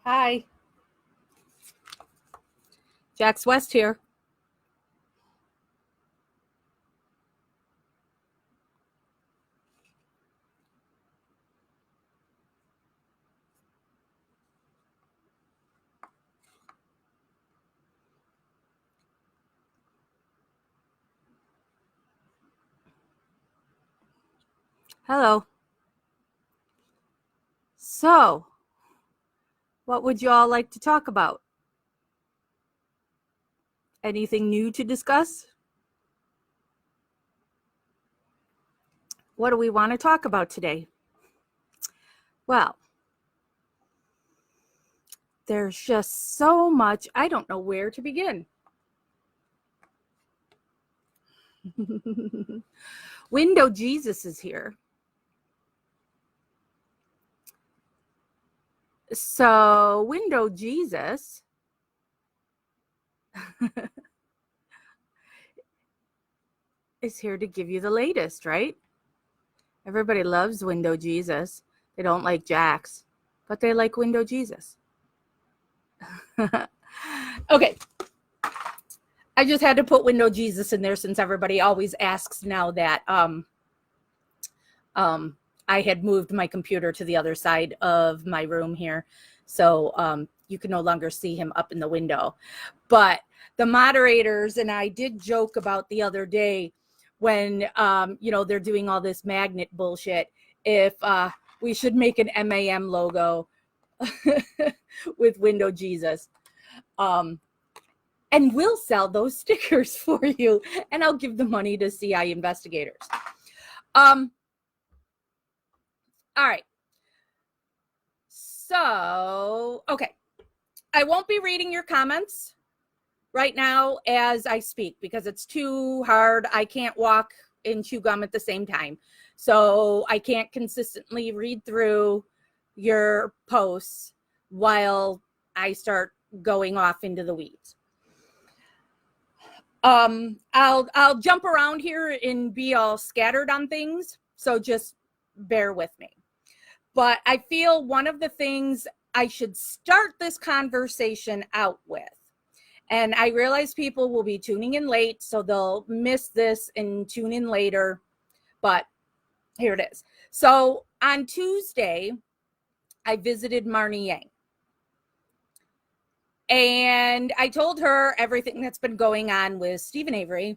Hi. Jax West here. Hello. So, what would you all like to talk about? Anything new to discuss? What do we want to talk about today? Well, there's just so much. I don't know where to begin. Window Jesus is here. So, Window Jesus is here to give you the latest, right? Everybody loves Window Jesus. They don't like Jax, but they like Window Jesus. Okay. I just had to put Window Jesus in there since everybody always asks now that I had moved my computer to the other side of my room here. So you can no longer see him up in the window. But the moderators and I did joke about the other day when, they're doing all this magnet bullshit, if we should make an MAM logo with Window Jesus. And we'll sell those stickers for you, and I'll give the money to CI investigators. All right. So, okay. I won't be reading your comments right now as I speak because it's too hard. I can't walk and chew gum at the same time. So I can't consistently read through your posts while I start going off into the weeds. I'll jump around here and be all scattered on things, so just bear with me. But I feel one of the things I should start this conversation out with, and I realize people will be tuning in late, so they'll miss this and tune in later, but here it is. So on Tuesday, I visited Marnie Yang. And I told her everything that's been going on with Stephen Avery.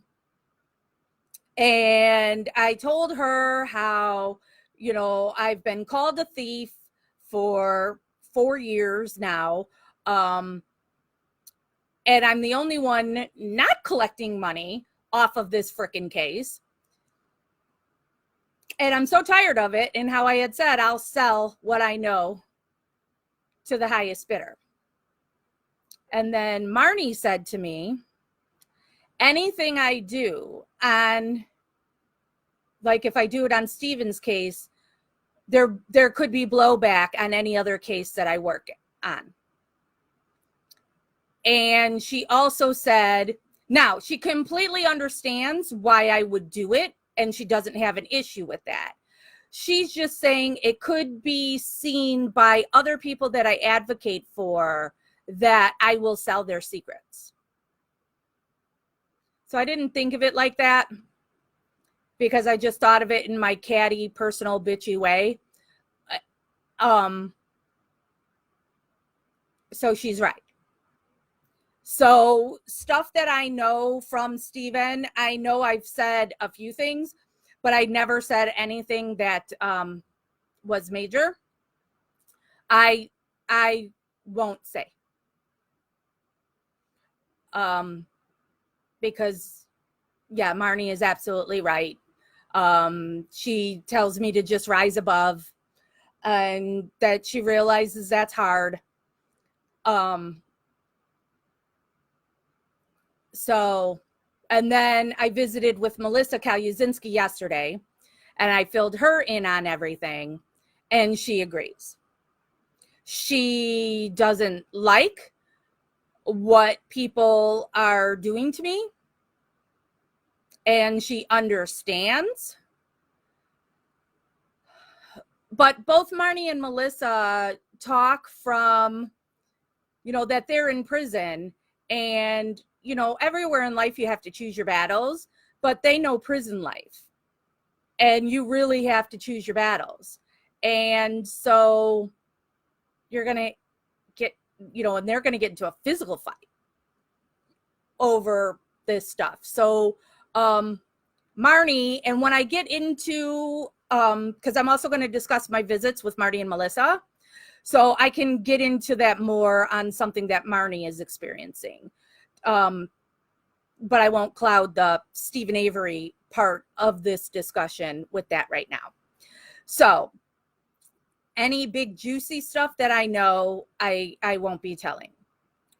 And I told her how, I've been called a thief for 4 years now. And I'm the only one not collecting money off of this frickin' case. And I'm so tired of it. And how I had said, I'll sell what I know to the highest bidder. And then Marnie said to me, anything I do on, like if I do it on Stephen's case, there could be blowback on any other case that I work on. And she also said, now she completely understands why I would do it, and she doesn't have an issue with that. She's just saying it could be seen by other people that I advocate for that I will sell their secrets. So I didn't think of it like that because I just thought of it in my catty, personal, bitchy way. So she's right. So stuff that I know from Stephen, I know I've said a few things, but I never said anything that was major. I won't say. Because, yeah, Marnie is absolutely right. She tells me to just rise above and that she realizes that's hard. So, and then I visited with Melissa Kaluzinski yesterday and I filled her in on everything and she agrees. She doesn't like what people are doing to me and she understands. But both Marnie and Melissa talk from that they're in prison, and, everywhere in life you have to choose your battles, but they know prison life, and you really have to choose your battles. And so you're going to get, and they're going to get into a physical fight over this stuff. So, Marnie, and when I get into, because I'm also going to discuss my visits with Marty and Melissa, so I can get into that more on something that Marnie is experiencing. But I won't cloud the Stephen Avery part of this discussion with that right now. So any big juicy stuff that I know, I won't be telling.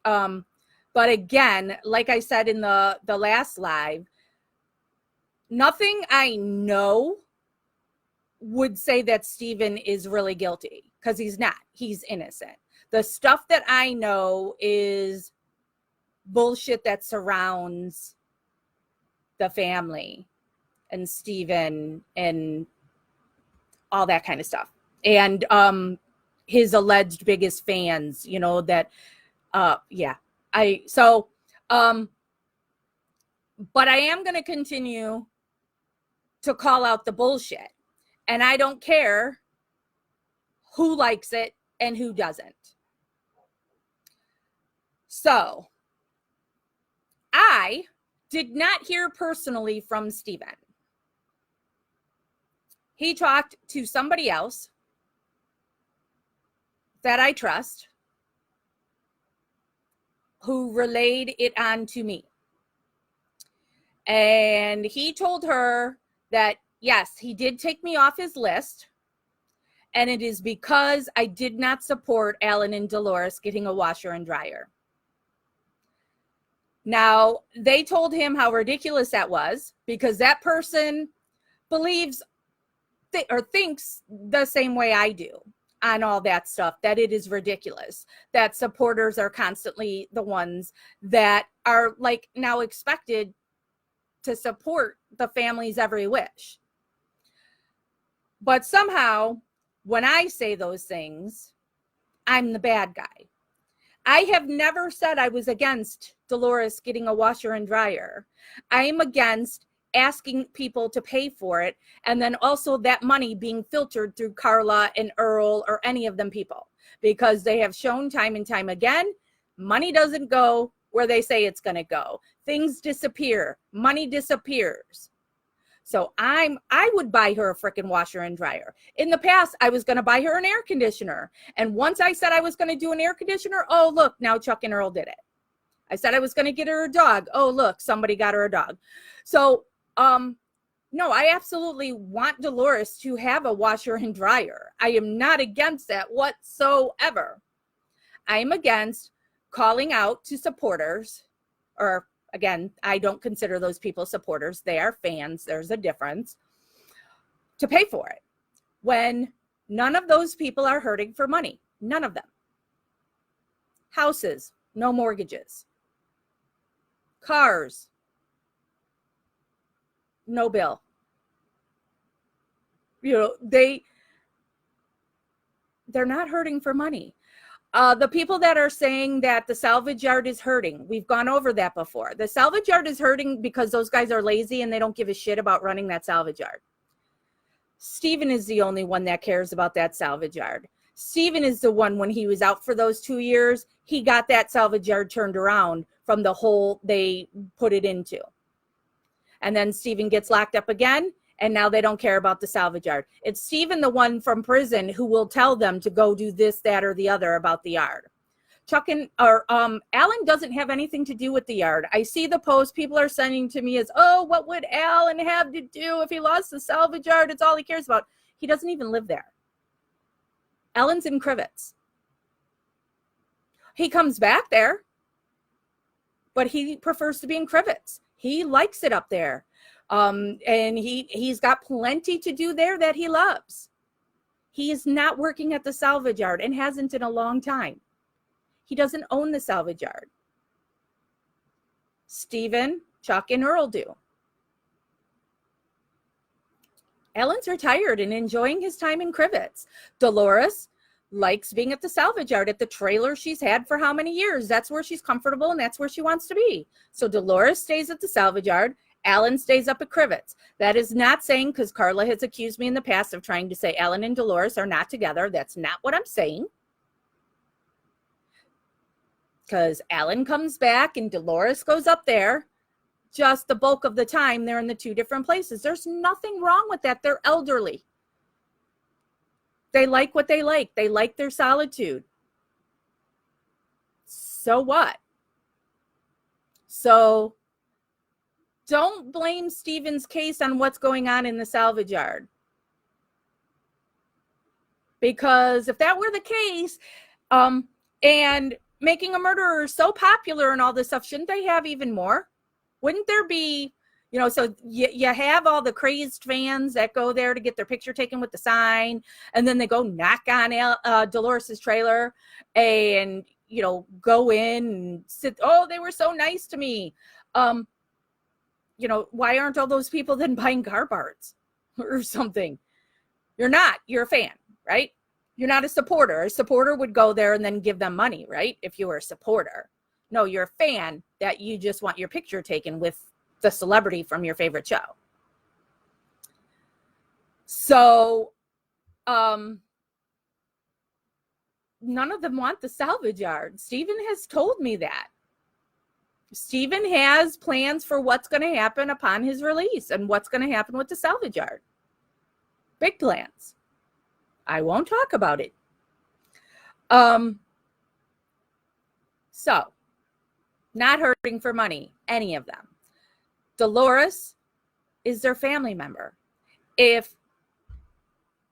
But again, like I said in the last live, nothing I know would say that Stephen is really guilty, because he's not. He's innocent. The stuff that I know is bullshit that surrounds the family and Stephen and all that kind of stuff. And his alleged biggest fans, that but I am going to continue to call out the bullshit, and I don't care who likes it and who doesn't. So I did not hear personally from Stephen. He talked to somebody else that I trust, who relayed it on to me. And he told her that, yes, he did take me off his list, and it is because I did not support Alan and Dolores getting a washer and dryer. Now, they told him how ridiculous that was, because that person believes or thinks the same way I do on all that stuff, that it is ridiculous, that supporters are constantly the ones that are like now expected to support the family's every wish. But somehow, when I say those things, I'm the bad guy. I have never said I was against Dolores getting a washer and dryer. I am against asking people to pay for it, and then also that money being filtered through Carla and Earl or any of them people, because they have shown time and time again, money doesn't go where they say it's going to go. Things disappear. Money disappears. So I would buy her a freaking washer and dryer. In the past, I was going to buy her an air conditioner. And once I said I was going to do an air conditioner, oh, look, now Chuck and Earl did it. I said I was going to get her a dog. Oh, look, somebody got her a dog. So, no, I absolutely want Dolores to have a washer and dryer. I am not against that whatsoever. I am against calling out to supporters, or again, I don't consider those people supporters. They are fans. There's a difference, to pay for it when none of those people are hurting for money. None of them. Houses, no mortgages. Cars, no bill. They're not hurting for money. The people that are saying that the salvage yard is hurting, we've gone over that before. The salvage yard is hurting because those guys are lazy and they don't give a shit about running that salvage yard. Stephen is the only one that cares about that salvage yard. Stephen is the one, when he was out for those 2 years, he got that salvage yard turned around from the hole they put it into. And then Stephen gets locked up again, and now they don't care about the salvage yard. It's Stephen, the one from prison, who will tell them to go do this, that, or the other about the yard. Alan doesn't have anything to do with the yard. I see the post people are sending to me as, oh, what would Alan have to do if he lost the salvage yard? It's all he cares about. He doesn't even live there. Alan's in Crivets. He comes back there, but he prefers to be in Crivets. He likes it up there. And he's got plenty to do there that he loves. He is not working at the salvage yard and hasn't in a long time. He doesn't own the salvage yard. Stephen, Chuck, and Earl do. Alan's retired and enjoying his time in Crivets. Dolores, likes being at the salvage yard, at the trailer she's had for how many years. That's where she's comfortable and that's where she wants to be. So Dolores stays at the salvage yard. Alan stays up at Crivets. That is not saying, because Carla has accused me in the past of trying to say Alan and Dolores are not together. That's not what I'm saying. Because Alan comes back and Dolores goes up there. Just the bulk of the time, they're in the two different places. There's nothing wrong with that. They're elderly. They like what they like. They like their solitude. So what? So don't blame Stephen's case on what's going on in the salvage yard. Because if that were the case, and Making a Murderer is so popular and all this stuff, shouldn't they have even more? Wouldn't there be, so you have all the crazed fans that go there to get their picture taken with the sign, and then they go knock on Dolores's trailer and, go in and sit. Oh, they were so nice to me. Why aren't all those people then buying car parts or something? You're not. You're a fan, right? You're not a supporter. A supporter would go there and then give them money, right? If you were a supporter. No, you're a fan that you just want your picture taken with the celebrity from your favorite show. So, none of them want the salvage yard. Stephen has told me that. Stephen has plans for what's going to happen upon his release and what's going to happen with the salvage yard. Big plans. I won't talk about it. So, not hurting for money, any of them. Dolores is their family member. If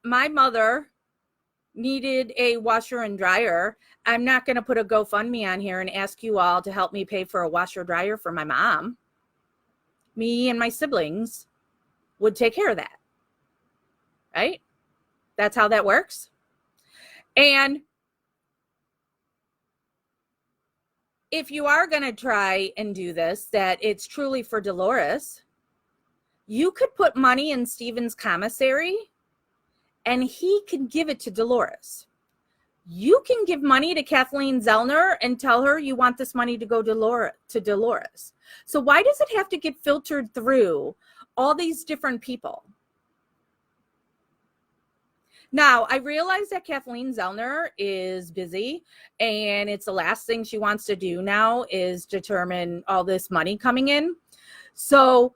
my mother needed a washer and dryer, I'm not going to put a GoFundMe on here and ask you all to help me pay for a washer dryer for my mom. Me and my siblings would take care of that. Right? That's how that works. And if you are going to try and do this, that it's truly for Dolores, you could put money in Stephen's commissary and he can give it to Dolores. You can give money to Kathleen Zellner and tell her you want this money to go to Dolores. So why does it have to get filtered through all these different people? Now, I realize that Kathleen Zellner is busy and it's the last thing she wants to do now is determine all this money coming in. So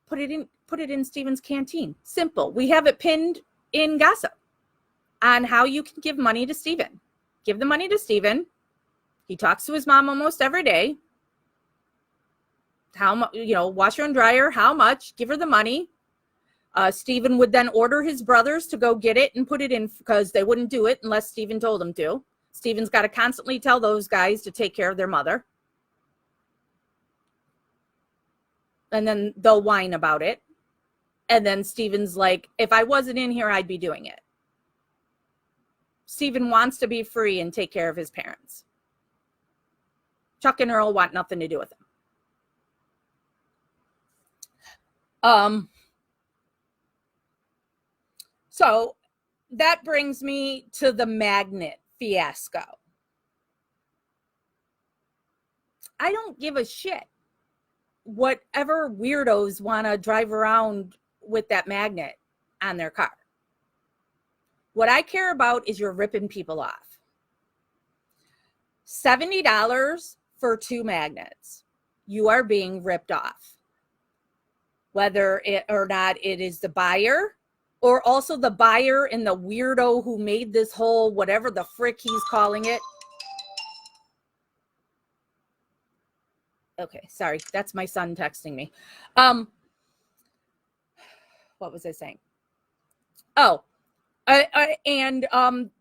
put it in Stephen's canteen. Simple. We have it pinned in Gossip on how you can give money to Stephen. Give the money to Stephen. He talks to his mom almost every day. How much, washer and dryer, how much? Give her the money. Stephen would then order his brothers to go get it and put it in because they wouldn't do it unless Stephen told them to. Stephen's got to constantly tell those guys to take care of their mother. And then they'll whine about it. And then Stephen's like, if I wasn't in here, I'd be doing it. Stephen wants to be free and take care of his parents. Chuck and Earl want nothing to do with him. So that brings me to the magnet fiasco. I don't give a shit whatever weirdos want to drive around with that magnet on their car. What I care about is you're ripping people off. $70 for 2 magnets. You are being ripped off. Whether it or not it is the buyer or also the buyer and the weirdo who made this whole whatever the frick he's calling it. Okay, sorry. That's my son texting me. What was I saying? Oh, and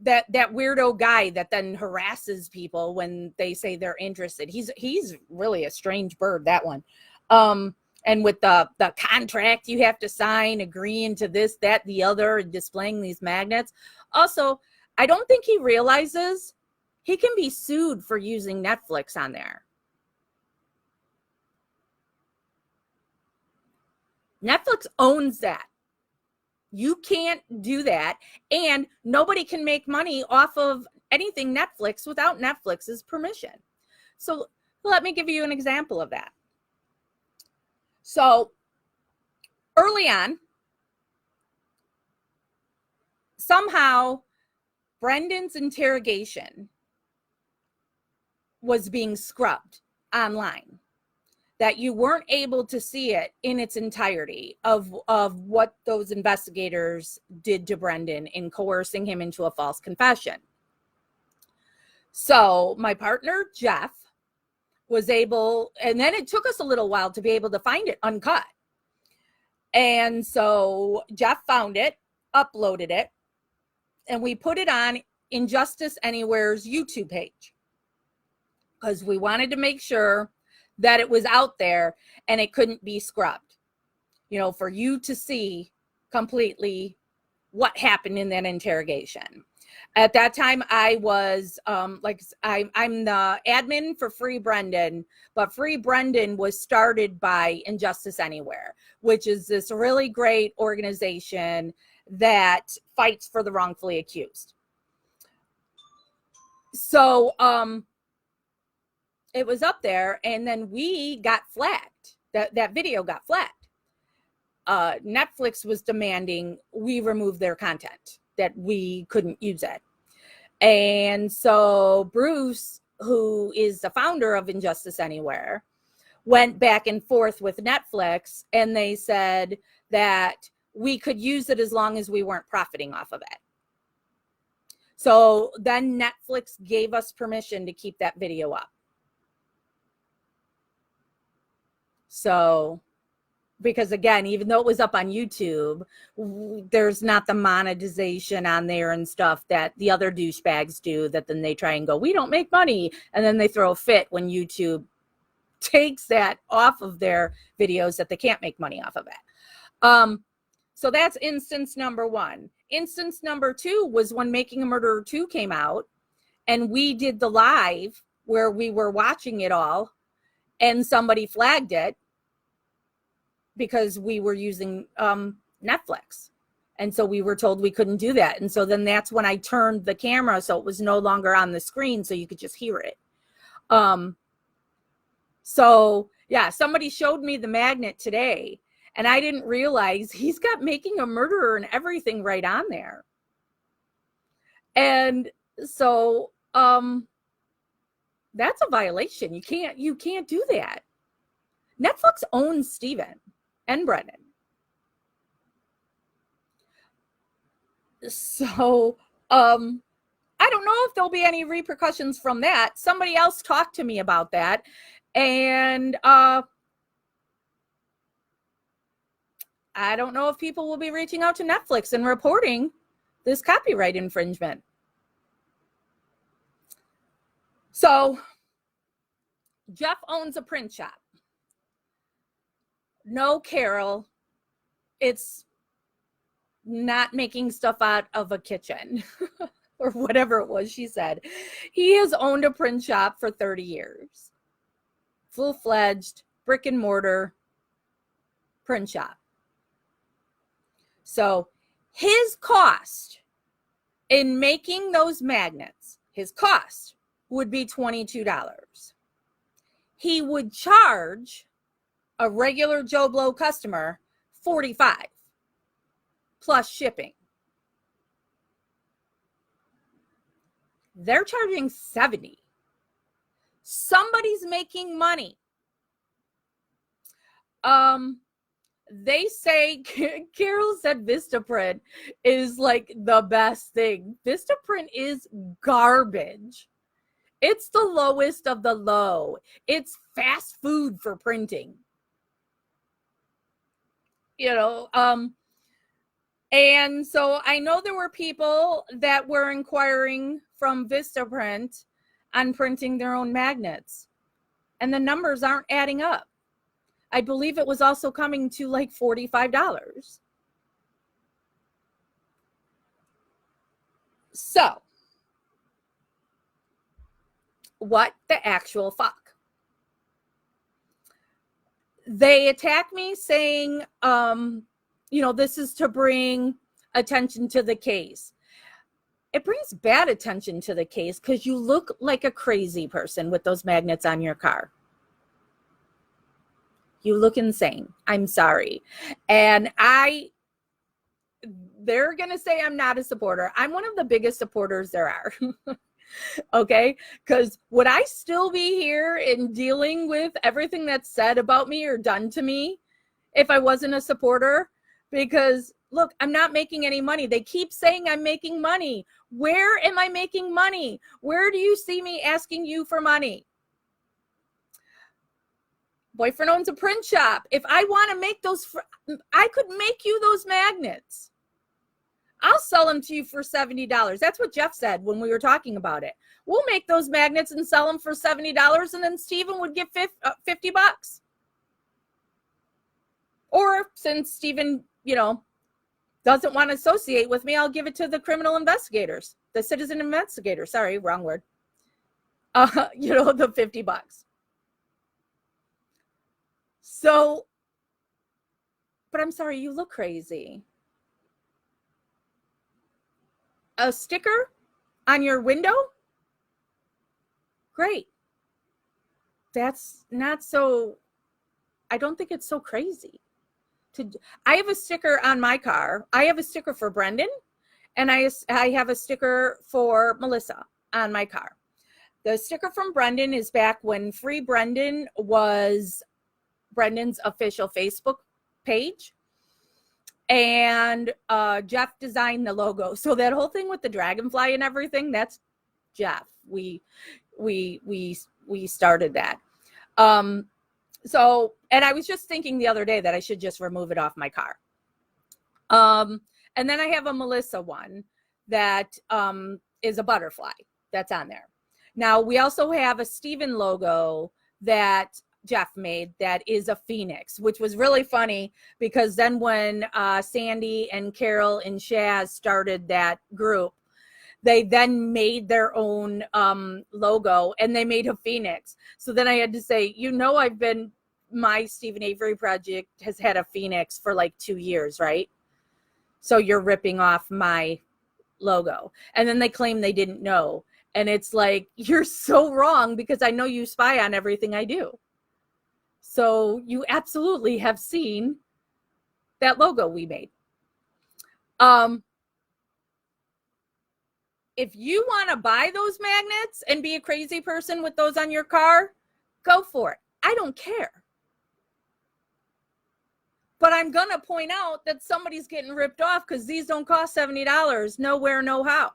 that weirdo guy that then harasses people when they say they're interested. He's really a strange bird, that one. And with the contract you have to sign, agreeing to this, that, the other, and displaying these magnets. Also, I don't think he realizes he can be sued for using Netflix on there. Netflix owns that. You can't do that. And nobody can make money off of anything Netflix without Netflix's permission. So let me give you an example of that. So early on, somehow Brendan's interrogation was being scrubbed online, that you weren't able to see it in its entirety of what those investigators did to Brendan in coercing him into a false confession. So my partner, Jeff, was able, and then it took us a little while to be able to find it uncut. And so Jeff found it, uploaded it, and we put it on Injustice Anywhere's YouTube page because we wanted to make sure that it was out there and it couldn't be scrubbed, for you to see completely what happened in that interrogation. At that time, I was I'm the admin for Free Brendan, but Free Brendan was started by Injustice Anywhere, which is this really great organization that fights for the wrongfully accused. So it was up there, and then we got flagged. That video got flagged. Netflix was demanding we remove their content, that we couldn't use it. And so Bruce, who is the founder of Injustice Anywhere, went back and forth with Netflix, and they said that we could use it as long as we weren't profiting off of it. So then Netflix gave us permission to keep that video up. So, because again, even though it was up on YouTube, there's not the monetization on there and stuff that the other douchebags do, that then they try and go, we don't make money. And then they throw a fit when YouTube takes that off of their videos, that they can't make money off of it. So that's instance number one. Instance number two was when Making a Murderer 2 came out, and we did the live where we were watching it all, and somebody flagged it because we were using Netflix. And so we were told we couldn't do that. And so then that's when I turned the camera so it was no longer on the screen, so you could just hear it. So yeah, somebody showed me the magnet today, and I didn't realize he's got Making a Murderer and everything right on there. And so that's a violation. You can't do that. Netflix owns Steven and Brendan. So I don't know if there'll be any repercussions from that. Somebody else talked to me about that, and I don't know if people will be reaching out to Netflix and reporting this copyright infringement. So Jeff owns a print shop. No, Carol, it's not making stuff out of a kitchen or whatever it was she said. He has owned a print shop for 30 years. Full-fledged brick and mortar print shop. So his cost in making those magnets, his cost would be $22. He would charge a regular Joe Blow customer $45 plus shipping. They're charging $70. Somebody's making money. They say, Carol said Vistaprint is like the best thing. Vistaprint is garbage. It's the lowest of the low. It's fast food for printing. And so I know there were people that were inquiring from Vistaprint on printing their own magnets, and the numbers aren't adding up. I believe it was also coming to like $45. So, what the actual fuck? They attack me saying, this is to bring attention to the case. It brings bad attention to the case because you look like a crazy person with those magnets on your car. You look insane. I'm sorry. And they're going to say I'm not a supporter. I'm one of the biggest supporters there are. Okay? Because would I still be here in dealing with everything that's said about me or done to me if I wasn't a supporter? Because look, I'm not making any money. They keep saying I'm making money. Where am I making money? Where do you see me asking you for money? Boyfriend owns a print shop. If I want to make those, I could make you those magnets. I'll sell them to you for $70. That's what Jeff said when we were talking about it. We'll make those magnets and sell them for $70, and then Stephen would get $50. Or since Stephen, doesn't want to associate with me, I'll give it to the criminal investigators, the citizen investigators. Sorry, wrong word. The $50. So, but I'm sorry, you look crazy. A sticker on your window? Great. That's not so, I don't think it's so crazy. I have a sticker on my car. I have a sticker for Brendan, and I have a sticker for Melissa on my car. The sticker from Brendan is back when Free Brendan was Brendan's official Facebook page. And Jeff designed the logo. So that whole thing with the dragonfly and everything, that's Jeff. We started that. So, and I was just thinking the other day that I should just remove it off my car. And then I have a Melissa one that is a butterfly that's on there. Now, we also have a Stephen logo that Jeff made that is a phoenix, which was really funny because then when Sandy and Carol and Shaz started that group, they then made their own logo and they made a phoenix. So then I had to say, my Stephen Avery project has had a phoenix for like 2 years, right? So you're ripping off my logo. And then they claim they didn't know. And it's like, you're so wrong because I know you spy on everything I do. So you absolutely have seen that logo we made. If you want to buy those magnets and be a crazy person with those on your car, go for it. I don't care. But I'm going to point out that somebody's getting ripped off because these don't cost $70. Nowhere, no how.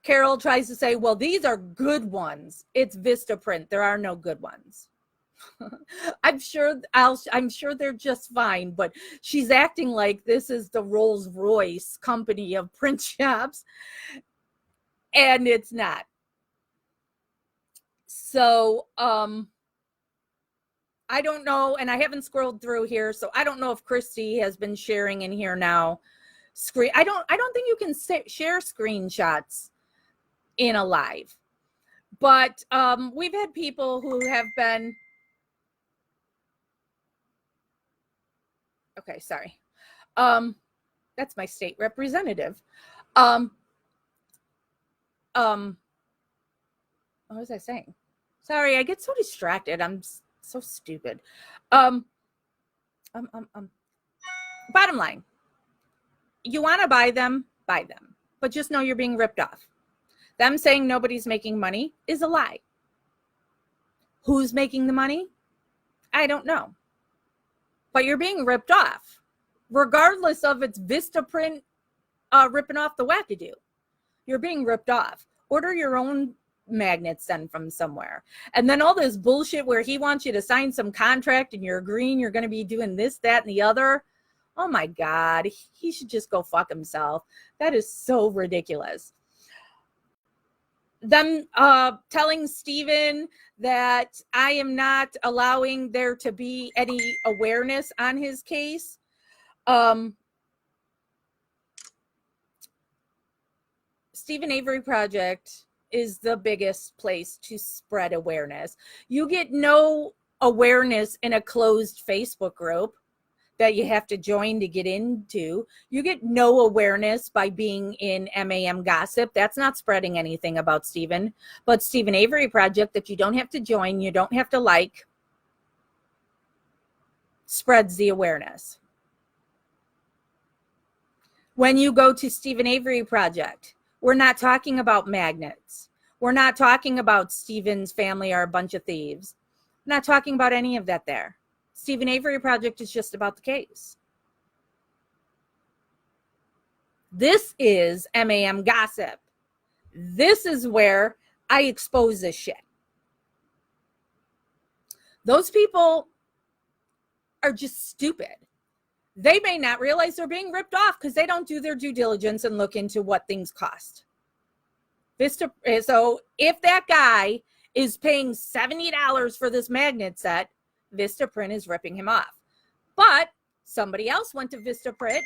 Carol tries to say, well, these are good ones. It's Vistaprint. There are no good ones. I'm sure they're just fine, but she's acting like this is the Rolls-Royce company of print shops, and it's not. So, I don't know, and I haven't scrolled through here, so I don't know if Christy has been sharing in here now. I don't think you can share screenshots in a live, but we've had people who have been. Okay, sorry. That's my state representative. What was I saying? Sorry, I get so distracted. I'm so stupid. Bottom line, you want to buy them, but just know you're being ripped off. Them saying nobody's making money is a lie. Who's making the money? I don't know. But you're being ripped off, regardless of it's Vistaprint ripping off the wackadoo. You're being ripped off. Order your own magnets then from somewhere. And then all this bullshit where he wants you to sign some contract and you're agreeing you're going to be doing this, that, and the other. Oh my God, he should just go fuck himself. That is so ridiculous. Them telling Stephen that I am not allowing there to be any awareness on his case. Stephen Avery Project is the biggest place to spread awareness. You get no awareness in a closed Facebook group. that you have to join to get into. You get no awareness by being in MAM Gossip. That's not spreading anything about Stephen. But Stephen Avery Project that you don't have to join, you don't have to like, spreads the awareness. When you go to Stephen Avery Project, we're not talking about magnets. We're not talking about Stephen's family are a bunch of thieves. We're not talking about any of that there. Stephen Avery Project is just about the case. This is MAM Gossip. This is where I expose this shit. Those people are just stupid. They may not realize they're being ripped off because they don't do their due diligence and look into what things cost. So if that guy is paying $70 for this magnet set, Vistaprint is ripping him off. But somebody else went to Vistaprint.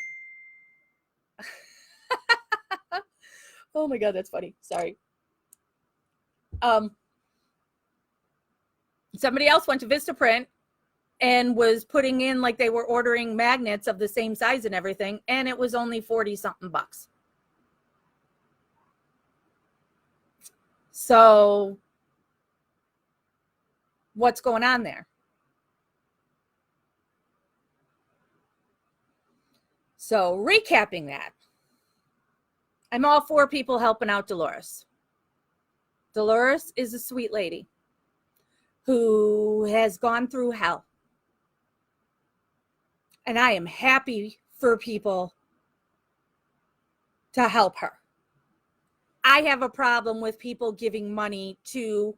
Oh my God, that's funny. Sorry. Somebody else went to Vistaprint and was putting in like they were ordering magnets of the same size and everything, and it was only 40 something bucks. So what's going on there? So recapping that, I'm all for people helping out Dolores. Dolores is a sweet lady who has gone through hell. And I am happy for people to help her. I have a problem with people giving money to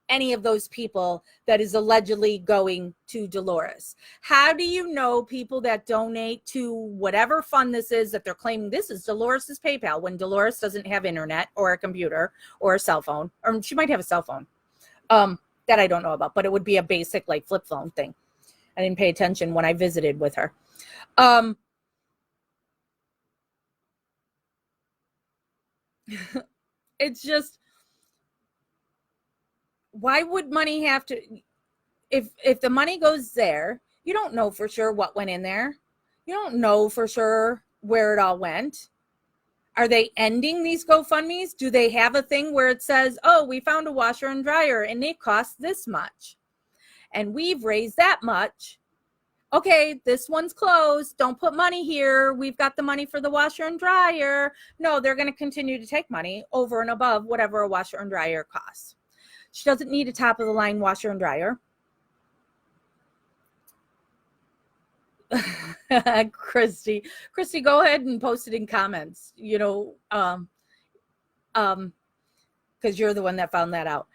any of those people that is allegedly going to Dolores. How do you know people that donate to whatever fund this is that they're claiming this is Dolores's PayPal when Dolores doesn't have internet or a computer or a cell phone, or she might have a cell phone that I don't know about, but it would be a basic like flip phone thing. I didn't pay attention when I visited with her. It's just, why would money have to, if the money goes there, you don't know for sure what went in there. You don't know for sure where it all went. Are they ending these GoFundMes? Do they have a thing where it says, oh, we found a washer and dryer and it costs this much and we've raised that much. Okay, this one's closed. Don't put money here. We've got the money for the washer and dryer. No, they're going to continue to take money over and above whatever a washer and dryer costs. She doesn't need a top of the line washer and dryer. Christy, go ahead and post it in comments, because you're the one that found that out.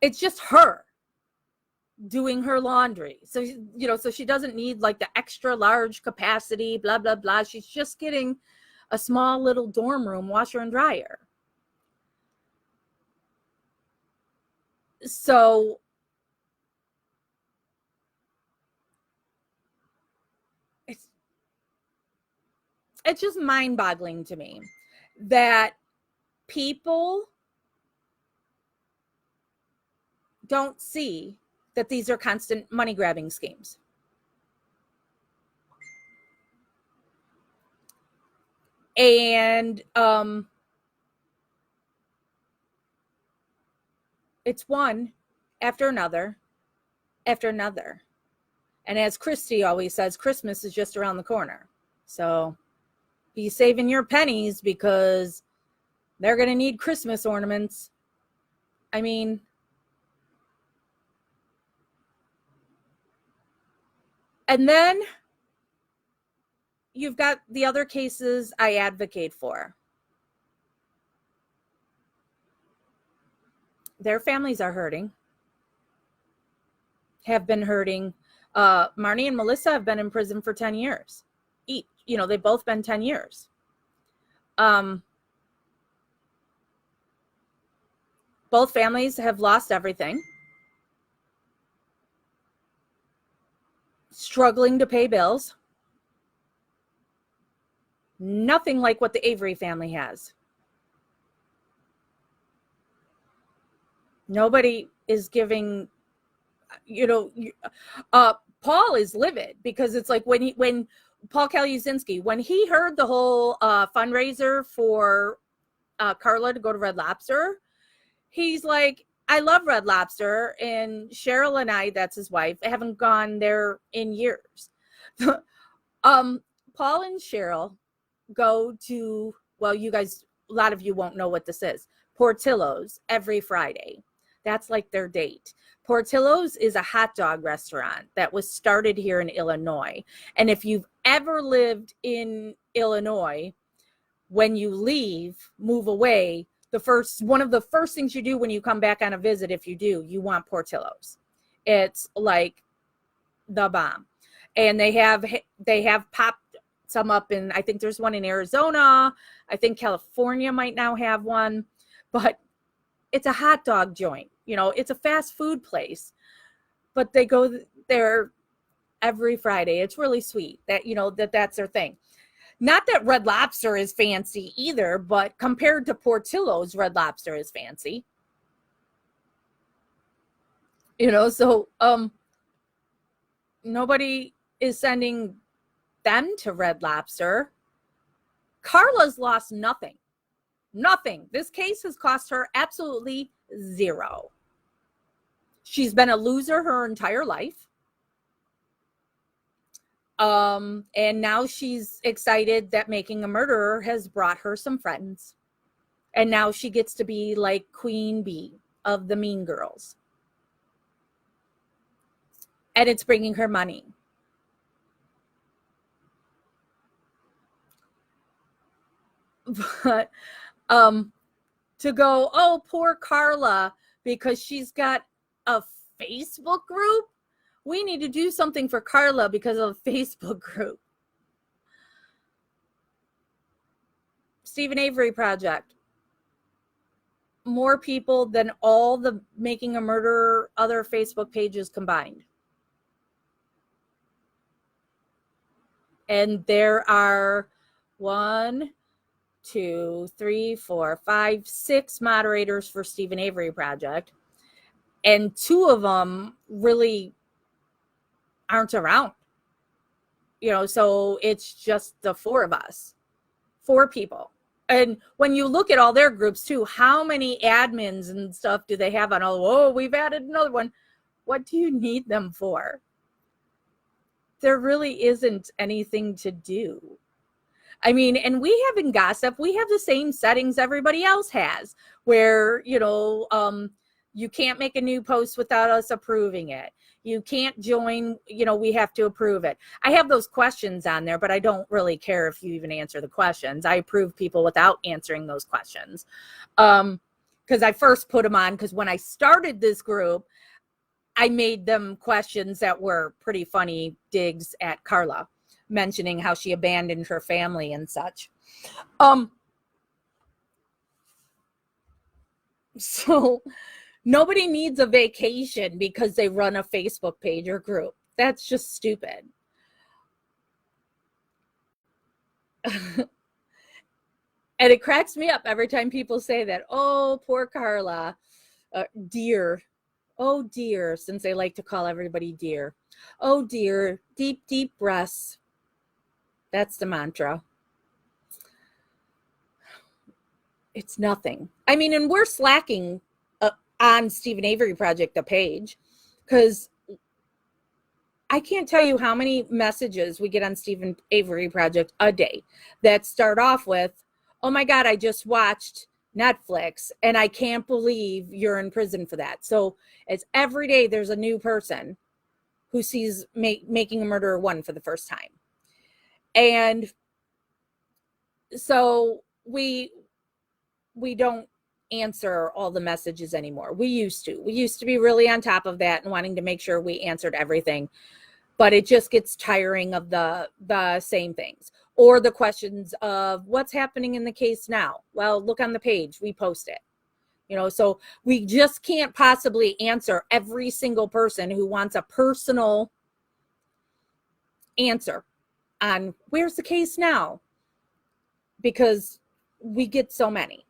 It's just her doing her laundry. So, so she doesn't need like the extra large capacity, blah, blah, blah. She's just getting a small little dorm room washer and dryer. So it's just mind-boggling to me that people don't see that these are constant money grabbing schemes. And it's one after another after another. And as Christy always says, Christmas is just around the corner. So be saving your pennies because they're going to need Christmas ornaments. I mean, and then you've got the other cases I advocate for. Their families are hurting, have been hurting. Marnie and Melissa have been in prison for 10 years. Each, they've both been 10 years. Both families have lost everything. Struggling to pay bills. Nothing like what the Avery family has. Nobody is giving Paul is livid because it's like when Paul Kalusinski, when he heard the whole fundraiser for Carla to go to Red Lobster, he's like, I love Red Lobster, and Cheryl and I, that's his wife, haven't gone there in years. Paul and Cheryl go to, well, you guys, a lot of you won't know what this is, Portillo's every Friday. That's like their date. Portillo's is a hot dog restaurant that was started here in Illinois. And if you've ever lived in Illinois, when you leave, move away, one of the first things you do when you come back on a visit, if you do, you want Portillo's. It's like the bomb. And they have popped some up in, I think there's one in Arizona. I think California might now have one, but it's a hot dog joint. It's a fast food place, but they go there every Friday. It's really sweet that, that's their thing. Not that Red Lobster is fancy either, but compared to Portillo's, Red Lobster is fancy. So nobody is sending them to Red Lobster. Carla's lost nothing. Nothing. This case has cost her absolutely zero. She's been a loser her entire life. And now she's excited that Making a Murderer has brought her some friends. And now she gets to be like Queen Bee of the Mean Girls. And it's bringing her money. But to go, oh, poor Carla, because she's got a Facebook group. We need to do something for Carla because of a Facebook group. Stephen Avery Project. More people than all the Making a Murderer other Facebook pages combined. And there are 1, 2, 3, 4, 5, 6 moderators for Stephen Avery Project. And 2 of them really aren't around. So it's just the 4 of us. 4 people. And when you look at all their groups too, how many admins and stuff do they have on all? Oh, we've added another one. What do you need them for? There really isn't anything to do. I mean, and we have in Gossip, we have the same settings everybody else has, where, you can't make a new post without us approving it. You can't join, we have to approve it. I have those questions on there, but I don't really care if you even answer the questions. I approve people without answering those questions. Because I first put them on, because when I started this group, I made them questions that were pretty funny digs at Carla, mentioning how she abandoned her family and such. So nobody needs a vacation because they run a Facebook page or group. That's just stupid. And it cracks me up every time people say that. Oh, poor Carla. Dear. Oh, dear, since they like to call everybody dear. Oh, dear. Deep, deep breaths. That's the mantra. It's nothing. I mean, and we're slacking on Stephen Avery Project, the page, because I can't tell you how many messages we get on Stephen Avery Project a day that start off with, oh my God, I just watched Netflix and I can't believe you're in prison for that. So it's every day there's a new person who sees Making a Murderer 1 for the first time. And so we don't answer all the messages anymore. We used to be really on top of that and wanting to make sure we answered everything, but it just gets tiring of the same things, or the questions of what's happening in the case now. Well, look on the page, we post it, so we just can't possibly answer every single person who wants a personal answer on where's the case now, because we get so many.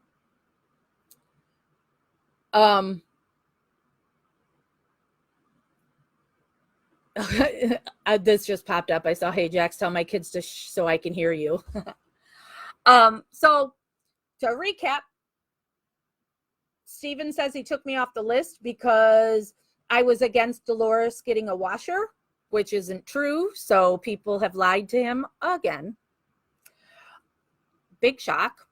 This just popped up. I saw, hey, Jax, tell my kids to so I can hear you. So to recap, Steven says he took me off the list because I was against Dolores getting a washer, which isn't true. So people have lied to him again. Big shock.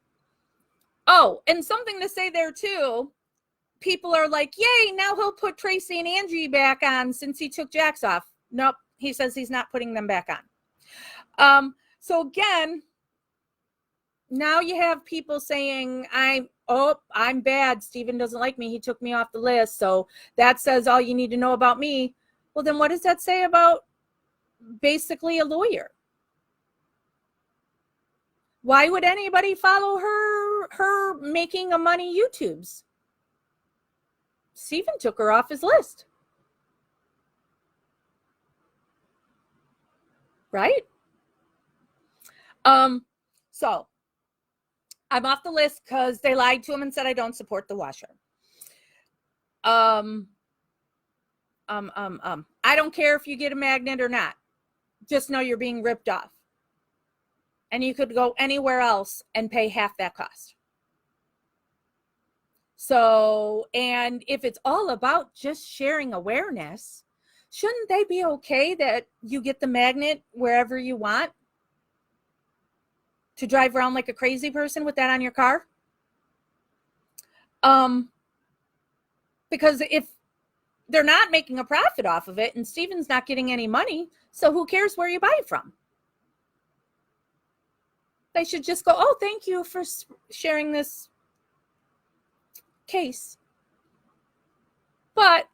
Oh, and something to say there too. People are like, yay, now he'll put Tracy and Angie back on since he took Jax off. Nope. He says he's not putting them back on. So again, now you have people saying, I'm bad. Steven doesn't like me. He took me off the list. So that says all you need to know about me. Well, then what does that say about basically a lawyer? Why would anybody follow her making a money YouTubes? Steven took her off his list. Right? So I'm off the list because they lied to him and said I don't support the washer. I don't care if you get a magnet or not. Just know you're being ripped off. And you could go anywhere else and pay half that cost. So, and if it's all about just sharing awareness, shouldn't they be okay that you get the magnet wherever you want to drive around like a crazy person with that on your car? Because if they're not making a profit off of it and Steven's not getting any money, so who cares where you buy it from? They should just go, oh, thank you for sharing this case. But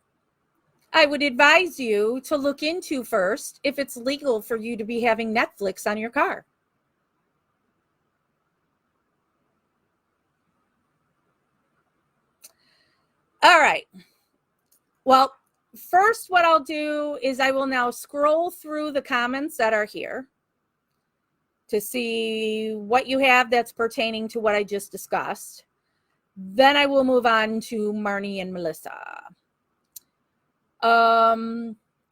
I would advise you to look into first if it's legal for you to be having Netflix on your car. All right. Well, first what I'll do is I will now scroll through the comments that are here to see what you have that's pertaining to what I just discussed. Then I will move on to Marnie and Melissa. All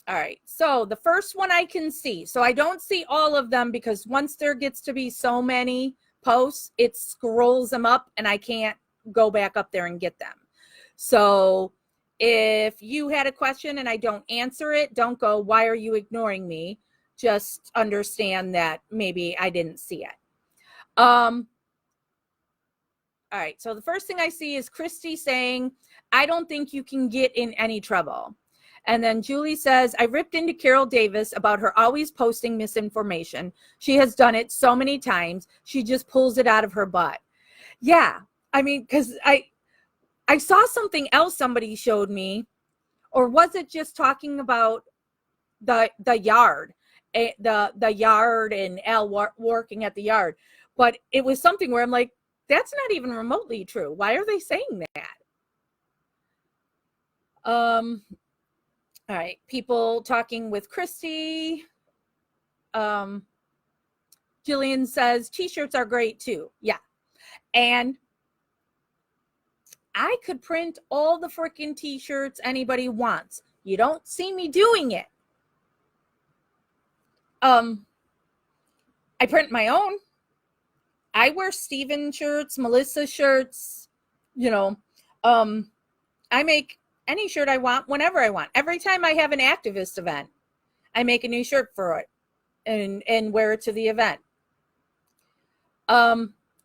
right. So the first one I can see. So I don't see all of them because once there gets to be so many posts, it scrolls them up and I can't go back up there and get them. So if you had a question and I don't answer it, don't go, why are you ignoring me? Just understand that maybe I didn't see it. All right. So the first thing I see is Christy saying, I don't think you can get in any trouble. And then Julie says, I ripped into Carol Davis about her always posting misinformation. She has done it so many times. She just pulls it out of her butt. Yeah. I mean, because I saw something else somebody showed me, or was it just talking about the yard, the yard and Al working at the yard? But it was something where I'm like, that's not even remotely true. Why are they saying that? All right, people talking with Christy. Jillian says t-shirts are great too. Yeah, and I could print all the freaking t-shirts anybody wants. You don't see me doing it. I print my own. I wear Steven shirts, Melissa shirts, I make any shirt I want whenever I want. Every time I have an activist event, I make a new shirt for it and wear it to the event.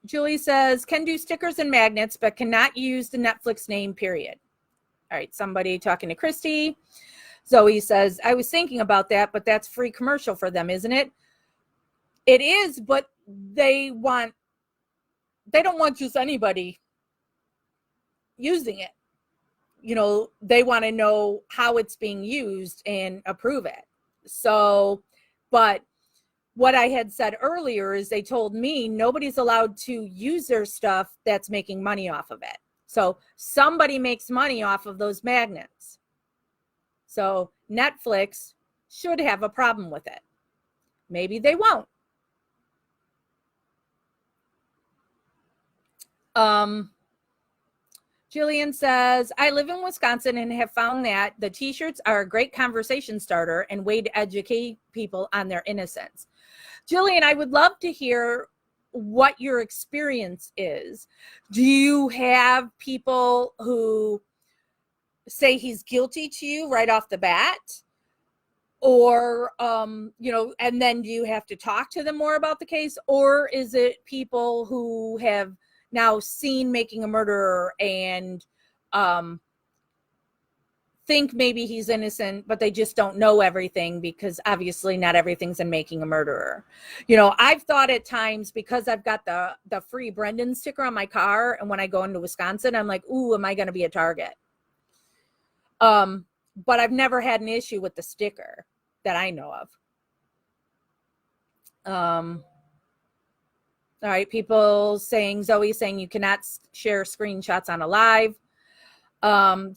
Julie says, can do stickers and magnets, but cannot use the Netflix name, period. All right, somebody talking to Christy. Zoe says, I was thinking about that, but that's free commercial for them, isn't it? It is, but they don't want just anybody using it. They want to know how it's being used and approve it. So, but what I had said earlier is they told me nobody's allowed to use their stuff that's making money off of it. So somebody makes money off of those magnets. So Netflix should have a problem with it. Maybe they won't. Jillian says, I live in Wisconsin and have found that the t-shirts are a great conversation starter and way to educate people on their innocence. Jillian, I would love to hear what your experience is. Do you have people who say he's guilty to you right off the bat? Or, and then do you have to talk to them more about the case? Or is it people who have now seen Making a Murderer and think maybe he's innocent, but they just don't know everything, because obviously not everything's in Making a Murderer. I've thought at times, because I've got the free Brendan sticker on my car, and when I go into Wisconsin, I'm like, ooh, am I going to be a target? But I've never had an issue with the sticker that I know of. All right, people saying, Zoe saying you cannot share screenshots on a live.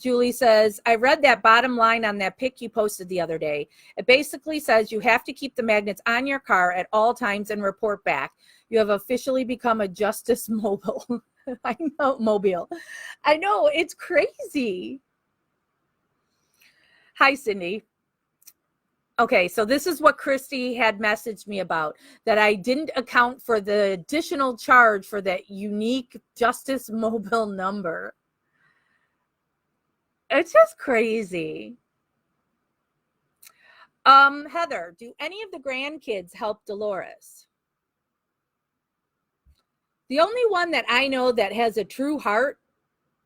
Julie says, I read that bottom line on that pic you posted the other day. It basically says you have to keep the magnets on your car at all times and report back. You have officially become a justice mobile. I know, mobile. I know, it's crazy. Hi, Cindy. Okay, so this is what Christy had messaged me about, that I didn't account for the additional charge for that unique Justice Mobile number. It's just crazy. Heather, do any of the grandkids help Dolores? The only one that I know that has a true heart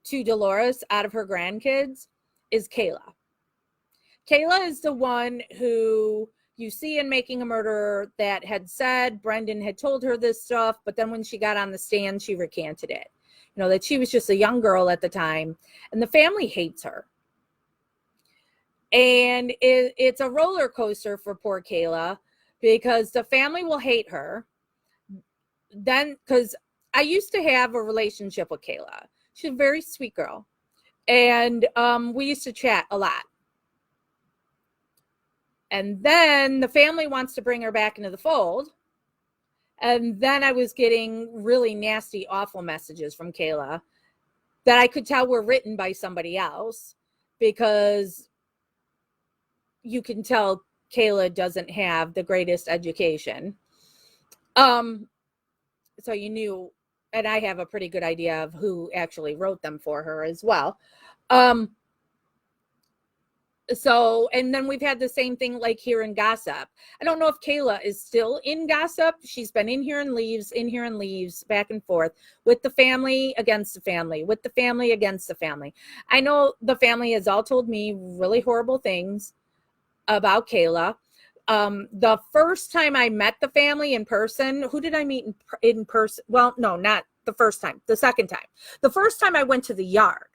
to Dolores out of her grandkids is Kayla. Kayla is the one who you see in Making a Murderer that had said Brendan had told her this stuff, but then when she got on the stand, she recanted it. That she was just a young girl at the time, and the family hates her. And it's a roller coaster for poor Kayla, because the family will hate her. Then, because I used to have a relationship with Kayla. She's a very sweet girl. And we used to chat a lot. And then the family wants to bring her back into the fold. And then I was getting really nasty, awful messages from Kayla that I could tell were written by somebody else, because you can tell Kayla doesn't have the greatest education. So you knew, and I have a pretty good idea of who actually wrote them for her as well. So, and then we've had the same thing like here in Gossip. I don't know if Kayla is still in Gossip. She's been in here and leaves, back and forth with the family against the family, with the family against the family. I know the family has all told me really horrible things about Kayla. The first time I met the family in person, who did I meet in person? Well, no, not the first time, the second time. The first time I went to the yard.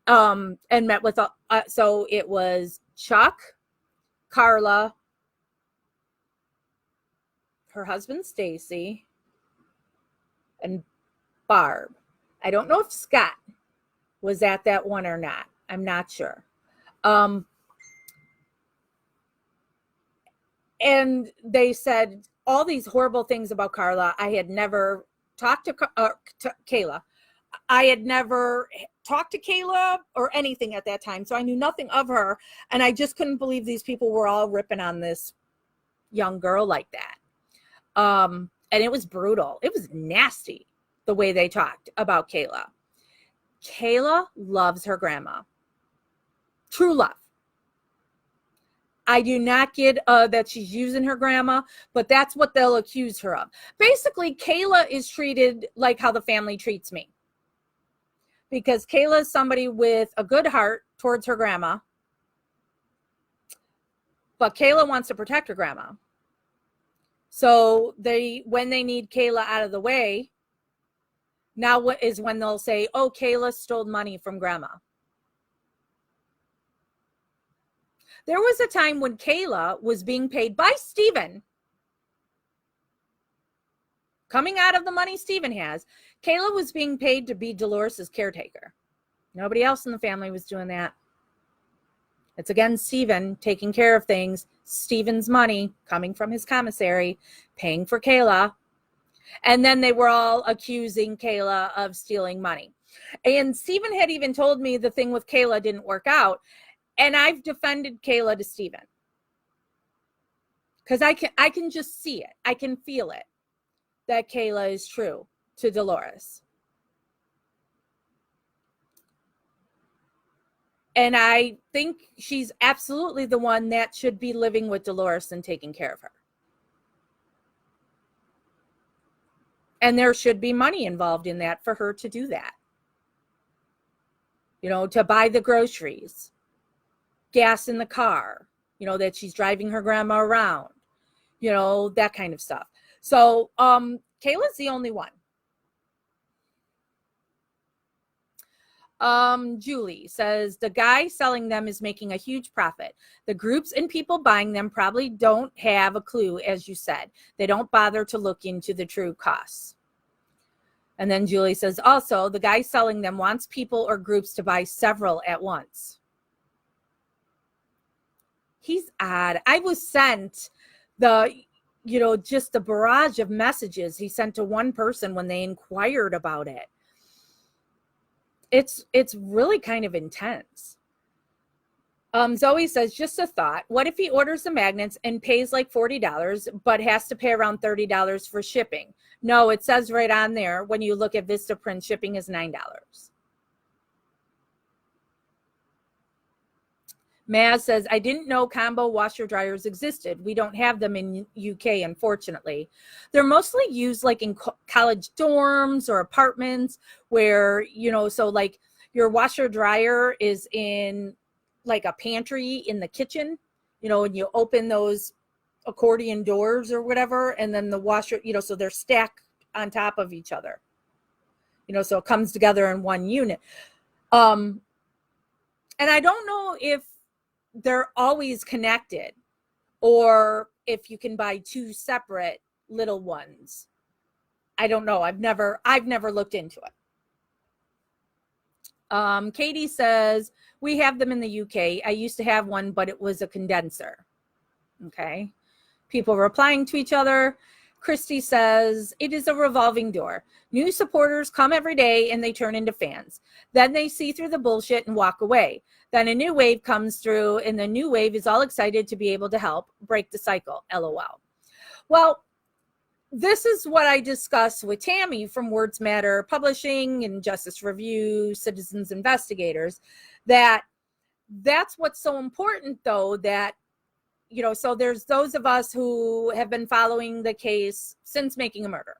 And met with, so it was Chuck, Carla, her husband, Stacy, and Barb. I don't know if Scott was at that one or not. I'm not sure. And they said all these horrible things about Carla. I had never talked to Kayla. I had never talked to Kayla or anything at that time, so I knew nothing of her, and I just couldn't believe these people were all ripping on this young girl like that. And it was brutal. It was nasty the way they talked about Kayla. Kayla loves her grandma. True love. I do not get that she's using her grandma, but that's what they'll accuse her of. Basically, Kayla is treated like how the family treats me. Because Kayla is somebody with a good heart towards her grandma. But Kayla wants to protect her grandma. So when they need Kayla out of the way, now what is when they'll say, oh, Kayla stole money from grandma. There was a time when Kayla was being paid by Stephen. Coming out of the money Stephen has, Kayla was being paid to be Dolores's caretaker. Nobody else in the family was doing that. It's again Stephen taking care of things. Stephen's money coming from his commissary, paying for Kayla. And then they were all accusing Kayla of stealing money. And Stephen had even told me the thing with Kayla didn't work out. And I've defended Kayla to Stephen. Because I can just see it. I can feel it. That Kayla is true to Dolores. And I think she's absolutely the one that should be living with Dolores and taking care of her. And there should be money involved in that for her to do that. You know, to buy the groceries, gas in the car, you know, that she's driving her grandma around, you know, that kind of stuff. So Kayla's the only one. Julie says the guy selling them is making a huge profit. The groups and people buying them probably don't have a clue, as you said. They don't bother to look into the true costs. And then Julie says, also, the guy selling them wants people or groups to buy several at once. He's odd. I was sent just the barrage of messages he sent to one person when they inquired about it. It's really kind of intense. Zoe says, just a thought. What if he orders the magnets and pays like $40, but has to pay around $30 for shipping? No, it says right on there, when you look at Vistaprint, shipping is $9. Maz says, I didn't know combo washer dryers existed. We don't have them in UK, unfortunately. They're mostly used like in college dorms or apartments where, you know, so like your washer dryer is in like a pantry in the kitchen, you know, and you open those accordion doors or whatever, and then the washer, you know, so they're stacked on top of each other, you know, so it comes together in one unit. And I don't know if they're always connected or if you can buy two separate little ones. I don't know. I've never looked into it. Katie says, we have them in the UK. I used to have one, but it was a condenser. Okay. People replying to each other. Christy says, it is a revolving door. New supporters come every day and they turn into fans. Then they see through the bullshit and walk away. Then a new wave comes through and the new wave is all excited to be able to help break the cycle. LOL. Well, this is what I discussed with Tammy from Words Matter Publishing and Justice Review, Citizens Investigators, that's what's so important, though, that, you know, so there's those of us who have been following the case since Making a Murder,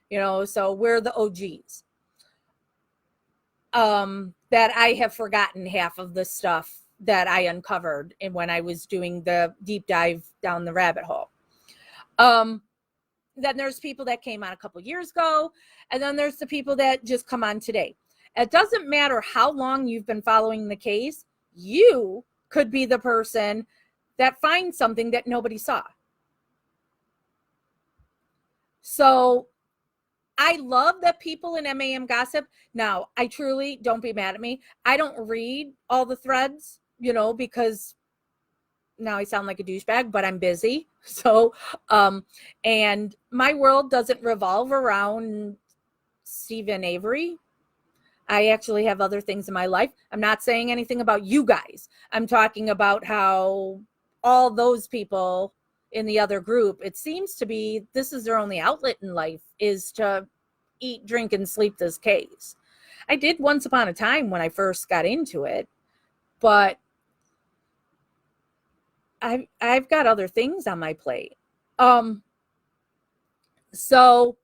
you know, so we're the OGs. That I have forgotten half of the stuff that I uncovered when I was doing the deep dive down the rabbit hole. Then there's people that came on a couple years ago, and then there's the people that just come on today. It doesn't matter how long you've been following the case, you could be the person that finds something that nobody saw. So I love that people in MAM gossip. Now, I truly, don't be mad at me, I don't read all the threads, you know, because now I sound like a douchebag, but I'm busy. So, and my world doesn't revolve around Stephen Avery. I actually have other things in my life. I'm not saying anything about you guys. I'm talking about how all those people in the other group, it seems to be this is their only outlet in life, is to eat, drink, and sleep this case. I did once upon a time when I first got into it, but I've got other things on my plate. So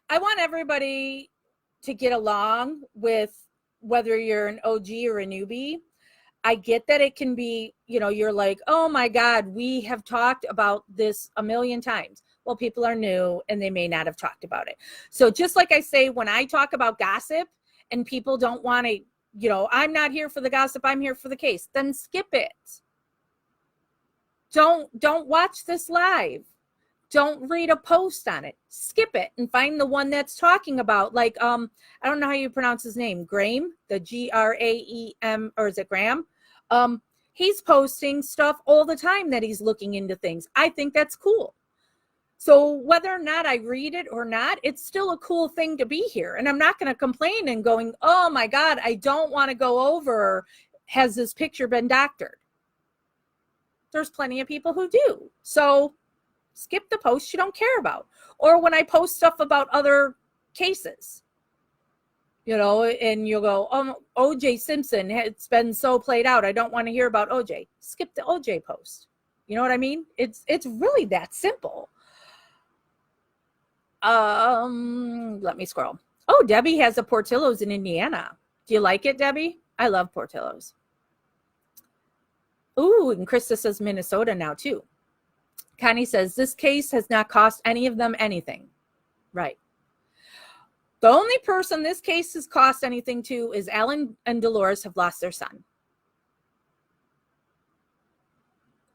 I want everybody to get along with whether you're an OG or a newbie. I get that it can be, you know, you're like, oh my God, we have talked about this a million times. Well, people are new and they may not have talked about it. So just like I say, when I talk about gossip and people don't want to, you know, I'm not here for the gossip, I'm here for the case, then skip it. Don't watch this live. Don't read a post on it. Skip it and find the one that's talking about, like, I don't know how you pronounce his name, Graham, the Graem, or is it Graham? He's posting stuff all the time that he's looking into things. I think that's cool. So whether or not I read it or not, it's still a cool thing to be here. And I'm not going to complain and going, oh my God, I don't want to go over. Has this picture been doctored? There's plenty of people who do. So skip the post you don't care about. Or when I post stuff about other cases, and you'll go, oh, OJ Simpson, it's been so played out. I don't want to hear about OJ. Skip the OJ post. You know what I mean? It's really that simple. Let me scroll. Oh, Debbie has a Portillo's in Indiana. Do you like it, Debbie? I love Portillo's. Ooh, and Krista says Minnesota now too. Connie says this case has not cost any of them anything. Right. The only person this case has cost anything to is Alan and Dolores have lost their son.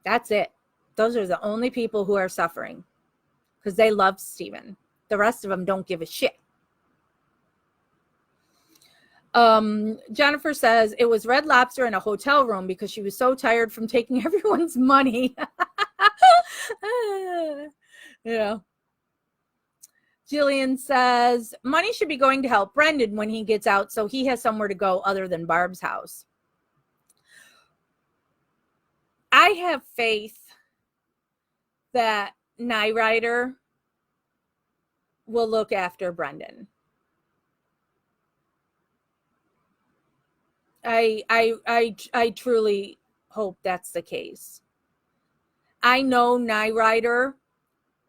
That's it. Those are the only people who are suffering because they love Stephen. The rest of them don't give a shit. Jennifer says it was Red Lobster in a hotel room because she was so tired from taking everyone's money. Yeah. Jillian says money should be going to help Brendan when he gets out so he has somewhere to go other than Barb's house. I have faith that Nyrider will look after Brendan. I truly hope that's the case. I know Nyrider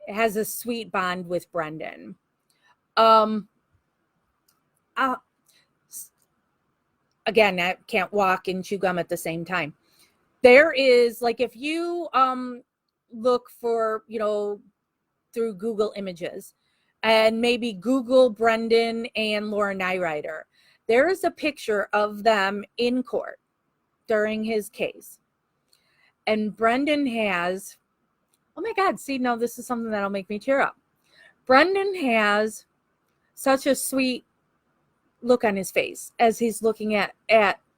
has a sweet bond with Brendan. Again, I can't walk and chew gum at the same time. There is, like, if you look for, through Google Images and maybe Google Brendan and Laura Nyrider, there is a picture of them in court during his case. And Brendan has, oh my God, see, no, this is something that'll make me tear up. Brendan has such a sweet look on his face as he's looking at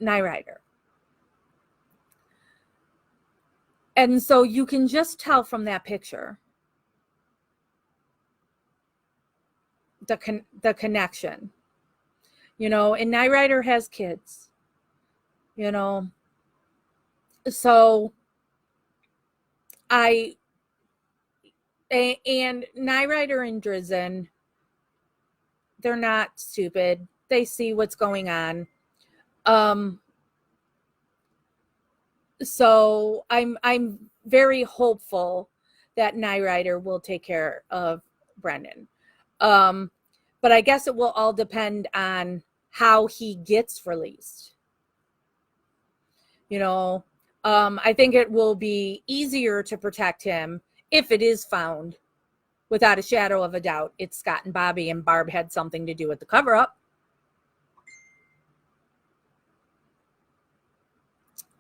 Nyrider. And so you can just tell from that picture the connection. And Nyrider has kids, so and Nyrider and Drizzen, they're not stupid. They see what's going on. So I'm very hopeful that Nyrider will take care of Brendan. But I guess it will all depend on how he gets released. I think it will be easier to protect him if it is found, without a shadow of a doubt, it's Scott and Bobby and Barb had something to do with the cover-up.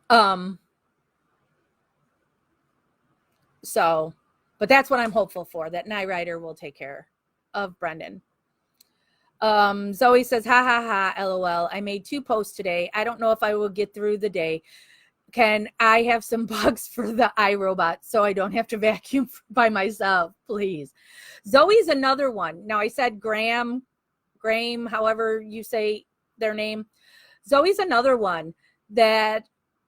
But that's what I'm hopeful for, that Nyrider will take care of Brendan. Zoe says, ha ha ha, LOL. I made 2 posts today. I don't know if I will get through the day. Can I have some bugs for the iRobot so I don't have to vacuum by myself, please? Zoe's another one. Now I said Graham, however you say their name. Zoe's another one that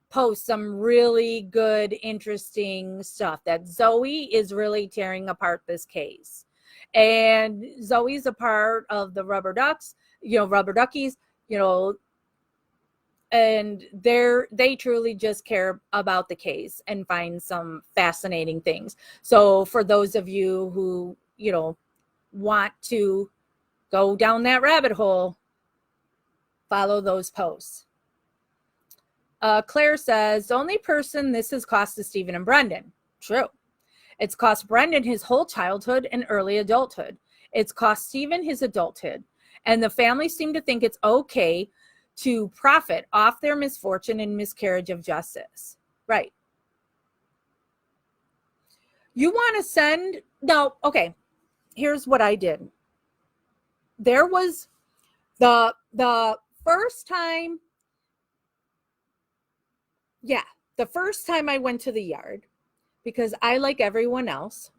posts some really good, interesting stuff. That Zoe is really tearing apart this case. And Zoe's a part of the Rubber Ducks, Rubber Duckies, and they truly just care about the case and find some fascinating things. So for those of you who, want to go down that rabbit hole, follow those posts. Claire says, the only person this has cost is Stephen and Brendan. True. It's cost Brendan his whole childhood and early adulthood. It's cost Stephen his adulthood. And the family seem to think it's okay to profit off their misfortune and miscarriage of justice. Right. You want to send? No. Okay. Here's what I did. There was the first time. The first time I went to the yard, because I, like everyone else,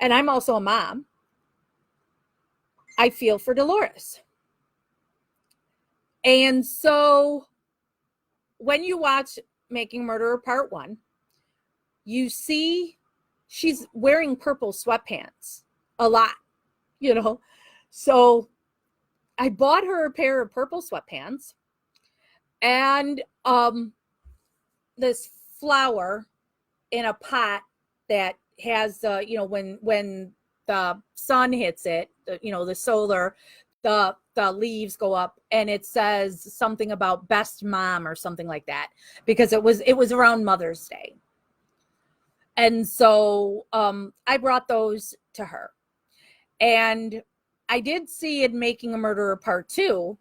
and I'm also a mom, I feel for Dolores. And so when you watch Making a Murderer Part 1, you see she's wearing purple sweatpants a lot, you know. So I bought her a pair of purple sweatpants and this flower in a pot that has you know, when the sun hits it, you know, the solar, the leaves go up and it says something about best mom or something like that, because it was around Mother's Day. And so I brought those to her. And I did see in Making a Murderer Part 2,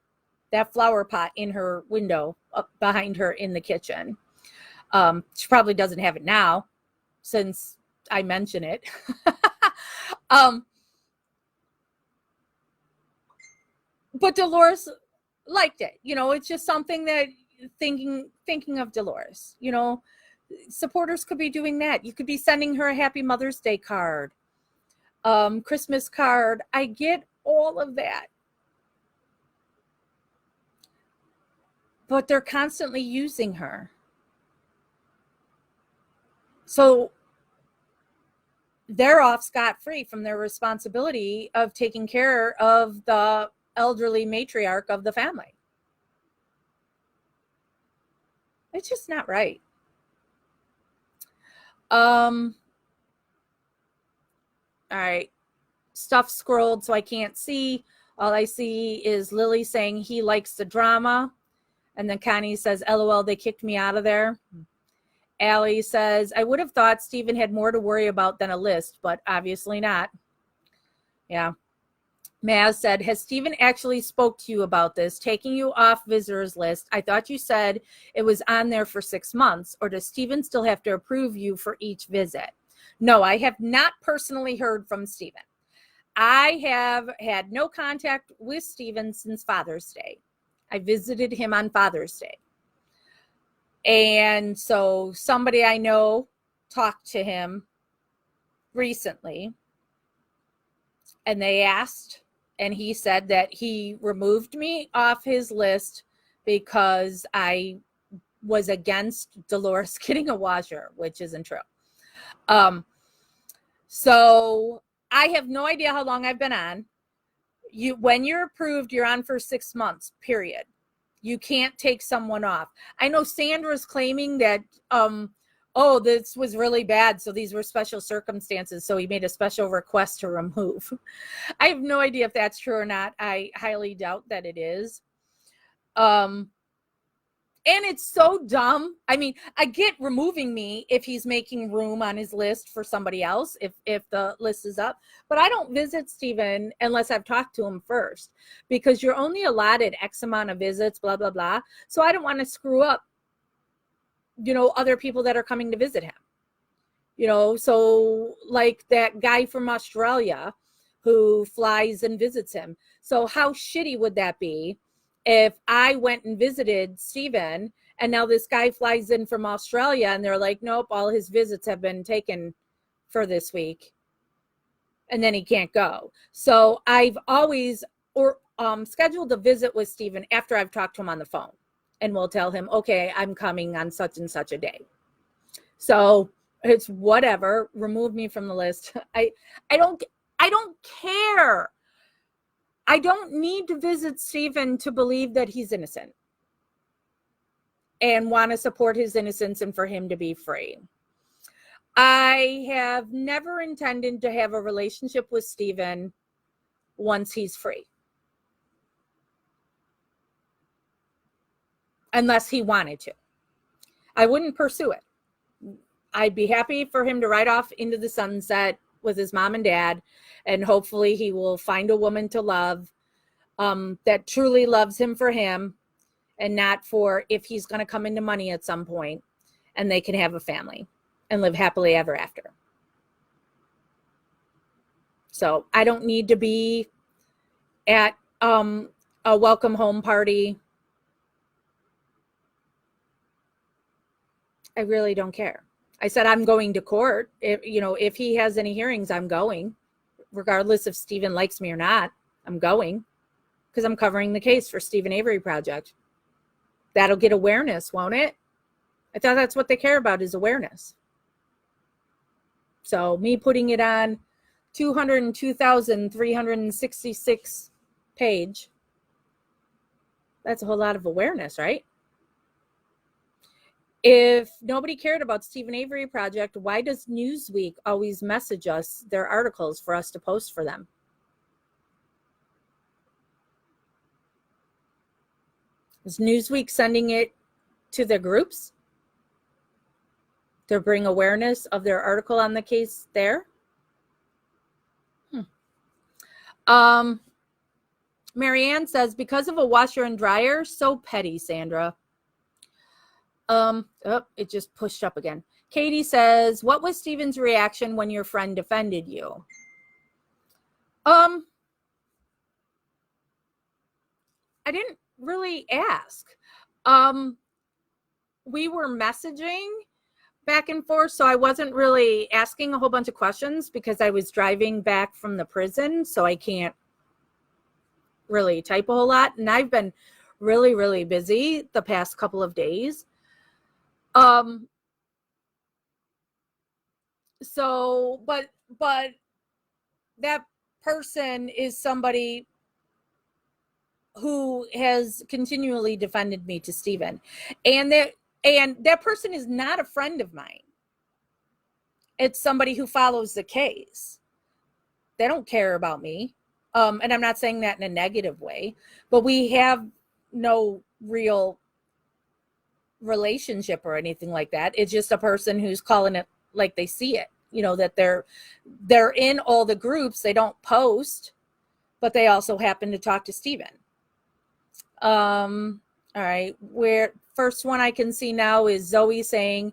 that flower pot in her window up behind her in the kitchen. She probably doesn't have it now since I mention it. But Dolores liked it. You know, it's just something that thinking of Dolores, you know, supporters could be doing that. You could be sending her a happy Mother's Day card, Christmas card. I get all of that. But they're constantly using her. So they're off scot-free from their responsibility of taking care of the elderly matriarch of the family. It's just not right. All right. Stuff scrolled so I can't see. All I see is Lily saying he likes the drama. And then Connie says, LOL, they kicked me out of there. Allie says, I would have thought Stephen had more to worry about than a list, but obviously not. Yeah. Maz said, has Stephen actually spoke to you about this, taking you off visitors list? I thought you said it was on there for 6 months, or does Stephen still have to approve you for each visit? No, I have not personally heard from Stephen. I have had no contact with Stephen since Father's Day. I visited him on Father's Day. And so somebody I know talked to him recently, and they asked, and he said that he removed me off his list because I was against Dolores getting a washer, which isn't true. So I have no idea how long I've been on. When you're approved, you're on for 6 months, period. You can't take someone off. I know Sandra's claiming that, oh, this was really bad, so these were special circumstances, so he made a special request to remove. I have no idea if that's true or not. I highly doubt that it is. And it's so dumb. I mean, I get removing me if he's making room on his list for somebody else, if the list is up. But I don't visit Stephen unless I've talked to him first, because you're only allotted X amount of visits, blah, blah, blah. So I don't want to screw up, you know, other people that are coming to visit him. You know, so like that guy from Australia who flies and visits him. So how shitty would that be if I went and visited Stephen and now this guy flies in from Australia and they're like, nope, all his visits have been taken for this week. And then he can't go. So I've always scheduled a visit with Stephen after I've talked to him on the phone, and we'll tell him, okay, I'm coming on such and such a day. So it's whatever. Remove me from the list. I don't care. I don't need to visit Stephen to believe that he's innocent and want to support his innocence and for him to be free. I have never intended to have a relationship with Stephen once he's free. Unless he wanted to. I wouldn't pursue it. I'd be happy for him to ride off into the sunset with his mom and dad, and hopefully he will find a woman to love that truly loves him for him and not for if he's going to come into money at some point, and they can have a family and live happily ever after. So I don't need to be at a welcome home party. I really don't care. I said, I'm going to court. If he has any hearings, I'm going, regardless if Stephen likes me or not. I'm going because I'm covering the case for Stephen Avery Project. That'll get awareness, won't it? I thought that's what they care about, is awareness. So me putting it on 202,366 page, that's a whole lot of awareness, right? If nobody cared about Stephen Avery Project, why does Newsweek always message us their articles for us to post for them? Is Newsweek sending it to their groups to bring awareness of their article on the case there? Marianne says, because of a washer and dryer, so petty, Sandra. It just pushed up again. Katie says, what was Stephen's reaction when your friend defended you? I didn't really ask. We were messaging back and forth, so I wasn't really asking a whole bunch of questions because I was driving back from the prison, so I can't really type a whole lot. And I've been really, really busy the past couple of days. But that person is somebody who has continually defended me to Stephen, and that person is not a friend of mine. It's somebody who follows the case. They don't care about me. And I'm not saying that in a negative way, but we have no real relationship or anything like that. It's just a person who's calling it like they see it, that they're in all the groups. They don't post, but they also happen to talk to Stephen. All right. Where first one I can see now is Zoe saying,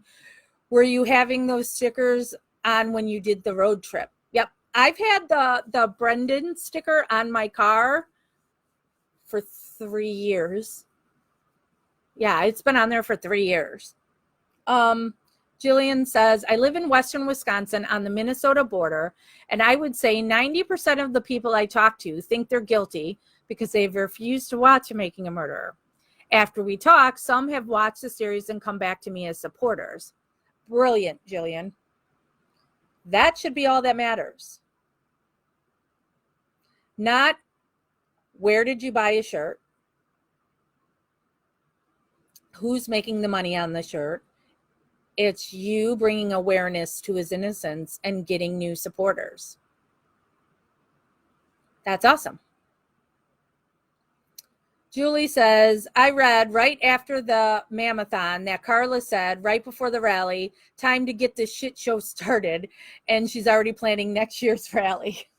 were you having those stickers on when you did the road trip? Yep. I've had the Brendan sticker on my car for 3 years. Yeah, it's been on there for 3 years. Jillian says, I live in Western Wisconsin on the Minnesota border, and I would say 90% of the people I talk to think they're guilty because they've refused to watch Making a Murderer. After we talk, some have watched the series and come back to me as supporters. Brilliant, Jillian. That should be all that matters. Not where did you buy a shirt? Who's making the money on the shirt? It's you bringing awareness to his innocence and getting new supporters. That's awesome. Julie says, I read right after the Mammothon that Carla said right before the rally, time to get this shit show started. And she's already planning next year's rally.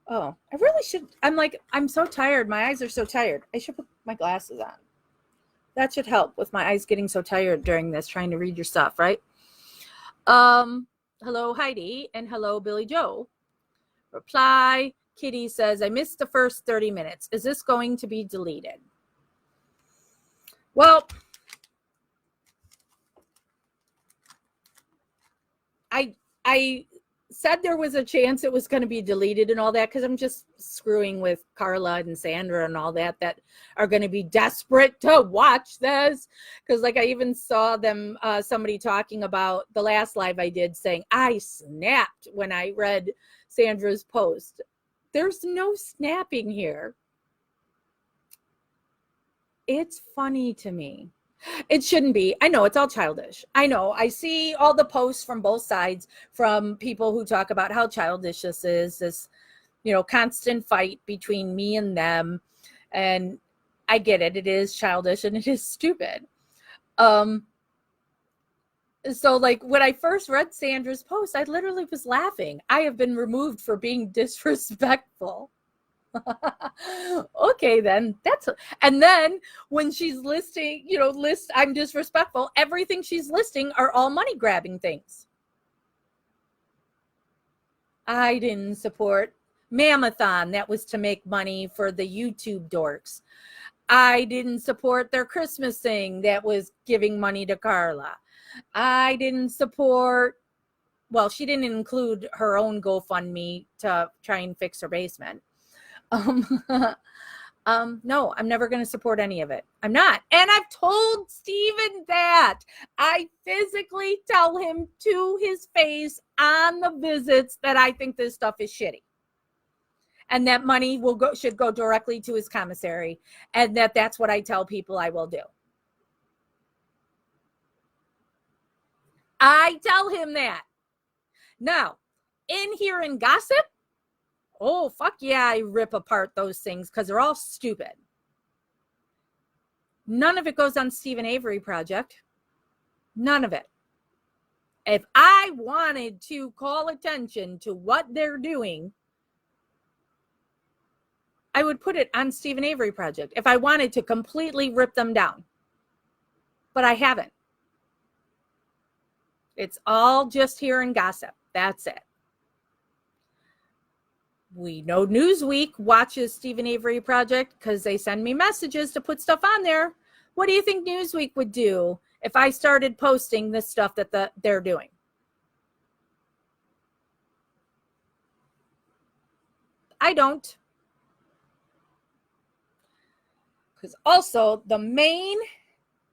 I really should. I'm so tired. My eyes are so tired. I should put my glasses on. That should help with my eyes getting so tired during this, trying to read your stuff, right? Hello, Heidi, and hello, Billy Joe. Reply, Kitty says, I missed the first 30 minutes. Is this going to be deleted? Well, I said there was a chance it was going to be deleted and all that because I'm just screwing with Carla and Sandra and all that are going to be desperate to watch this. Because I even saw them, somebody talking about the last live I did saying, I snapped when I read Sandra's post. There's no snapping here. It's funny to me. It shouldn't be. I know it's all childish. I know. I see all the posts from both sides from people who talk about how childish this is, this, constant fight between me and them. And I get it. It is childish and it is stupid. So when I first read Sandra's post, I literally was laughing. I have been removed for being disrespectful. Okay, then and then when she's listing, I'm disrespectful. Everything she's listing are all money grabbing things. I didn't support Mammothon, that was to make money for the YouTube dorks. I didn't support their Christmas thing that was giving money to Carla. I didn't support, well, she didn't include her own GoFundMe to try and fix her basement. No, I'm never going to support any of it. I'm not. And I've told Steven that. I physically tell him to his face on the visits that I think this stuff is shitty. And that money should go directly to his commissary. And that's what I tell people I will do. I tell him that. Now, in here in gossip, oh, fuck yeah, I rip apart those things because they're all stupid. None of it goes on Steven Avery Project. None of it. If I wanted to call attention to what they're doing, I would put it on Steven Avery Project if I wanted to completely rip them down. But I haven't. It's all just here in gossip. That's it. We know Newsweek watches Steven Avery Project because they send me messages to put stuff on there. What do you think Newsweek would do if I started posting this stuff that they're doing? I don't. Because also the main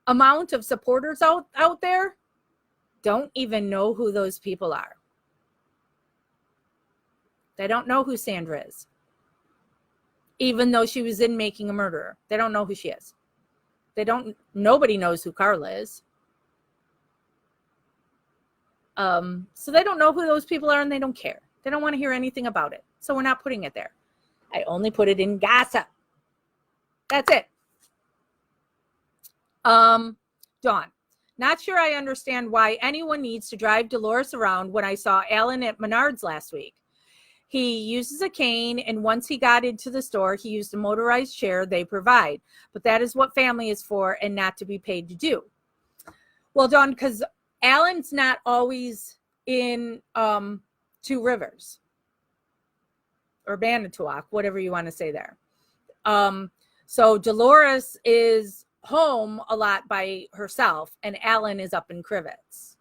amount of supporters out there don't even know who those people are. They don't know who Sandra is. Even though she was in Making a Murderer. They don't know who she is. Nobody knows who Carla is. So they don't know who those people are and they don't care. They don't want to hear anything about it. So we're not putting it there. I only put it in gossip. That's it. Dawn. Not sure I understand why anyone needs to drive Dolores around when I saw Alan at Menards last week. He uses a cane, and once he got into the store, he used a motorized chair they provide. But that is what family is for and not to be paid to do. Well, Dawn, because Alan's not always in Two Rivers or Manitowoc, whatever you want to say there. So Dolores is home a lot by herself, and Alan is up in Crivets.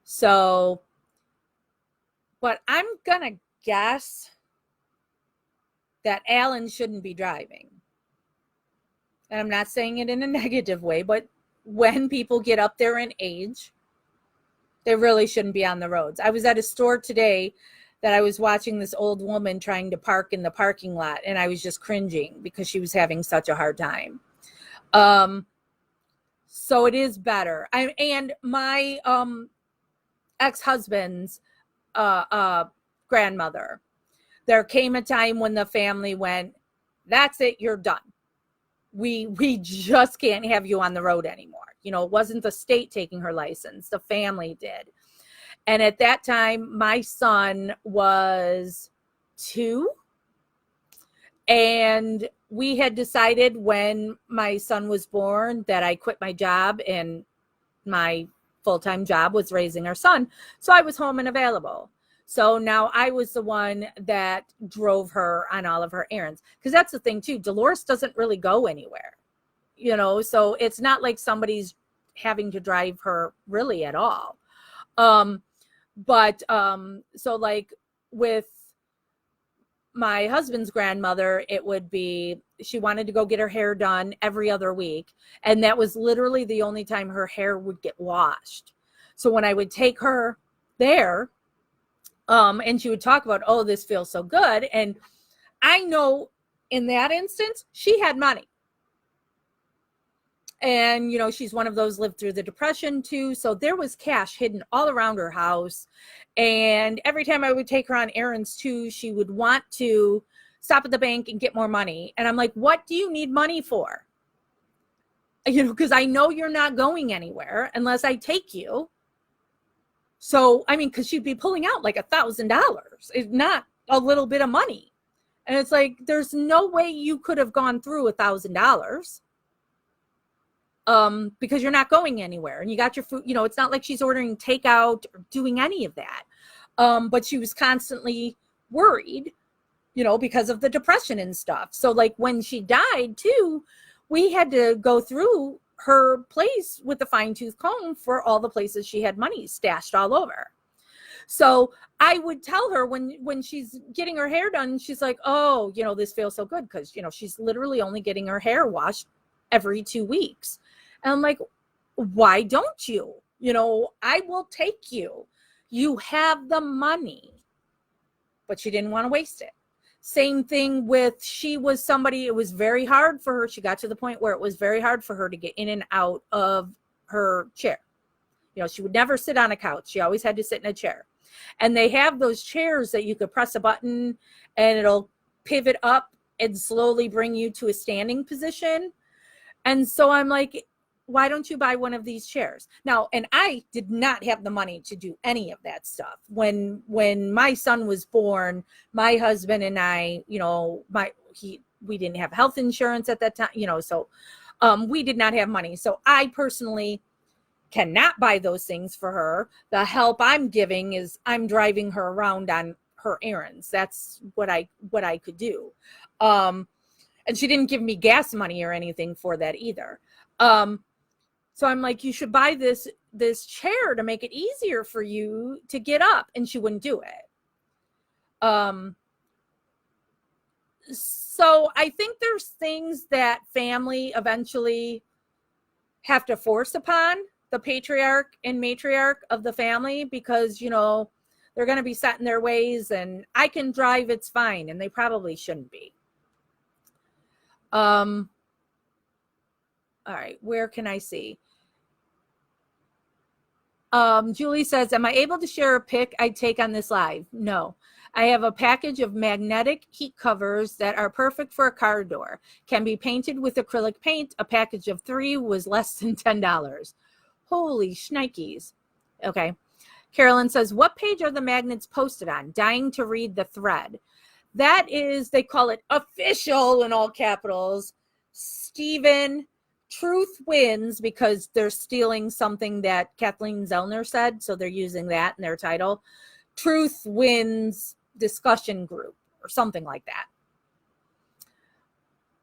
So, but I'm going to guess that Alan shouldn't be driving. And I'm not saying it in a negative way, but when people get up there in age, they really shouldn't be on the roads. I was at a store today that I was watching this old woman trying to park in the parking lot, and I was just cringing because she was having such a hard time. So it is better. And my ex-husband's grandmother, there came a time when the family went, that's it, you're done. We just can't have you on the road anymore. You know, it wasn't the state taking her license, the family did. And at that time, my son was 2. And we had decided when my son was born that I quit my job, and my full-time job was raising our son. So I was home and available. So now I was the one that drove her on all of her errands. Because that's the thing too. Dolores doesn't really go anywhere, you know, so it's not like somebody's having to drive her really at all. So like with my husband's grandmother, it would be, she wanted to go get her hair done every other week. And that was literally the only time her hair would get washed. So when I would take her there, and she would talk about, oh, this feels so good. And I know in that instance, she had money. And, you know, she's one of those lived through the Depression too. So there was cash hidden all around her house. And every time I would take her on errands too, she would want to stop at the bank and get more money. And I'm like, what do you need money for? You know, because I know you're not going anywhere unless I take you. So, I mean, because she'd be pulling out like $1,000. It's not a little bit of money. And it's like, there's no way you could have gone through $1,000. Because you're not going anywhere and you got your food, you know, it's not like she's ordering takeout or doing any of that. But she was constantly worried because of the depression and stuff. So like when she died too, we had to go through her place with a fine tooth comb for all the places she had money stashed all over. So I would tell her when she's getting her hair done, she's like, oh, this feels so good. Cause she's literally only getting her hair washed every 2 weeks. And I'm like, why don't you? I will take you. You have the money. But she didn't want to waste it. Same thing with, she was somebody, it was very hard for her. She got to the point where it was very hard for her to get in and out of her chair. She would never sit on a couch. She always had to sit in a chair. And they have those chairs that you could press a button and it'll pivot up and slowly bring you to a standing position. And so I'm like, why don't you buy one of these chairs? Now, and I did not have the money to do any of that stuff. When my son was born, my husband and I, we didn't have health insurance at that time, so we did not have money. So I personally cannot buy those things for her. The help I'm giving is I'm driving her around on her errands. That's what I could do. And she didn't give me gas money or anything for that either. So I'm like, you should buy this chair to make it easier for you to get up. And she wouldn't do it. So I think there's things that family eventually have to force upon the patriarch and matriarch of the family, because, they're going to be set in their ways, and I can drive, it's fine. And they probably shouldn't be. All right, where can I see? Julie says, am I able to share a pic I take on this live? No. I have a package of magnetic heat covers that are perfect for a car door. Can be painted with acrylic paint. A package of 3 was less than $10. Holy shnikes. Okay. Carolyn says, what page are the magnets posted on? Dying to read the thread. That is, they call it official in all capitals. Stephen Truth Wins, because they're stealing something that Kathleen Zellner said. So they're using that in their title. Truth Wins discussion group or something like that.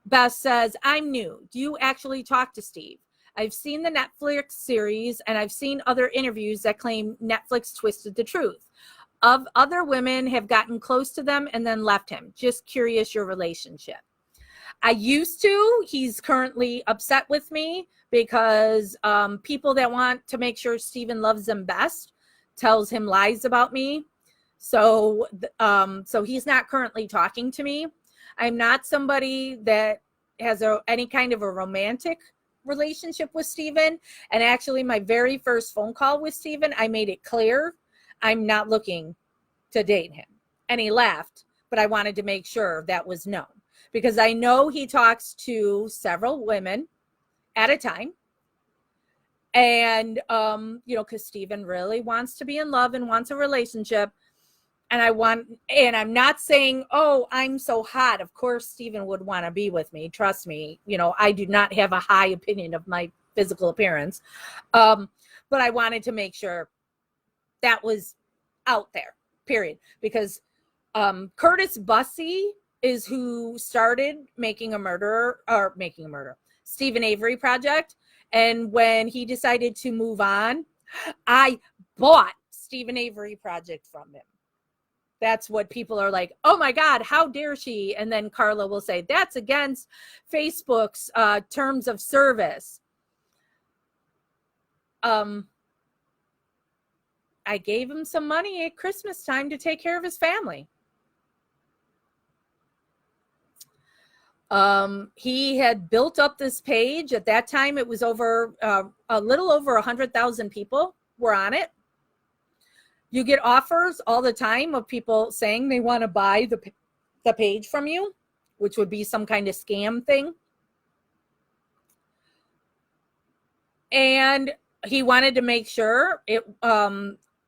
Beth says, I'm new. Do you actually talk to Steve? I've seen the Netflix series and I've seen other interviews that claim Netflix twisted the truth. Of other women have gotten close to them and then left him. Just curious your relationship. I used to. He's currently upset with me because people that want to make sure Stephen loves them best tells him lies about me. So he's not currently talking to me. I'm not somebody that has any kind of a romantic relationship with Stephen. And actually, my very first phone call with Stephen, I made it clear I'm not looking to date him. And he laughed, but I wanted to make sure that was known, because I know he talks to several women at a time. And, because Stephen really wants to be in love and wants a relationship. And I'm not saying, oh, I'm so hot. Of course, Stephen would want to be with me. Trust me. I do not have a high opinion of my physical appearance. But I wanted to make sure that was out there, period. Because Curtis Bussey is who started Making a Murderer, Stephen Avery Project. And when he decided to move on, I bought Stephen Avery Project from him. That's what people are like, oh my God, how dare she? And then Carla will say, that's against Facebook's terms of service. I gave him some money at Christmas time to take care of his family. He had built up this page. At that time, it was over a little over 100,000 people were on it. You get offers all the time of people saying they want to buy the page from you, which would be some kind of scam thing. And he wanted to make sure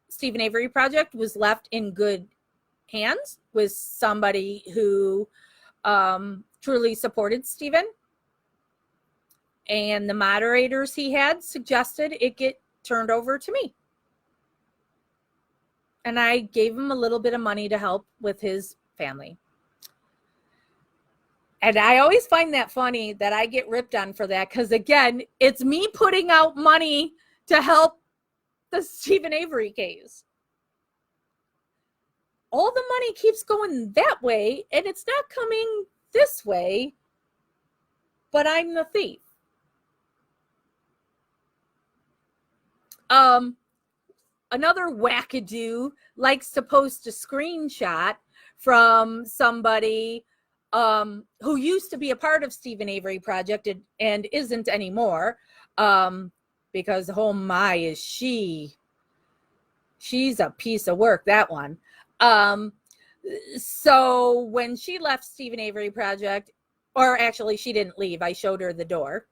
Stephen Avery Project was left in good hands with somebody who truly supported Stephen. And the moderators he had suggested it get turned over to me. And I gave him a little bit of money to help with his family. And I always find that funny that I get ripped on for that, because again, it's me putting out money to help the Steven Avery case. All the money keeps going that way, and it's not coming this way, but I'm the thief. Another wackadoo likes to post a screenshot from somebody who used to be a part of Steven Avery Project and isn't anymore, because oh my, is she's a piece of work, that one. So when she left Steven Avery Project, or actually she didn't leave, I showed her the door.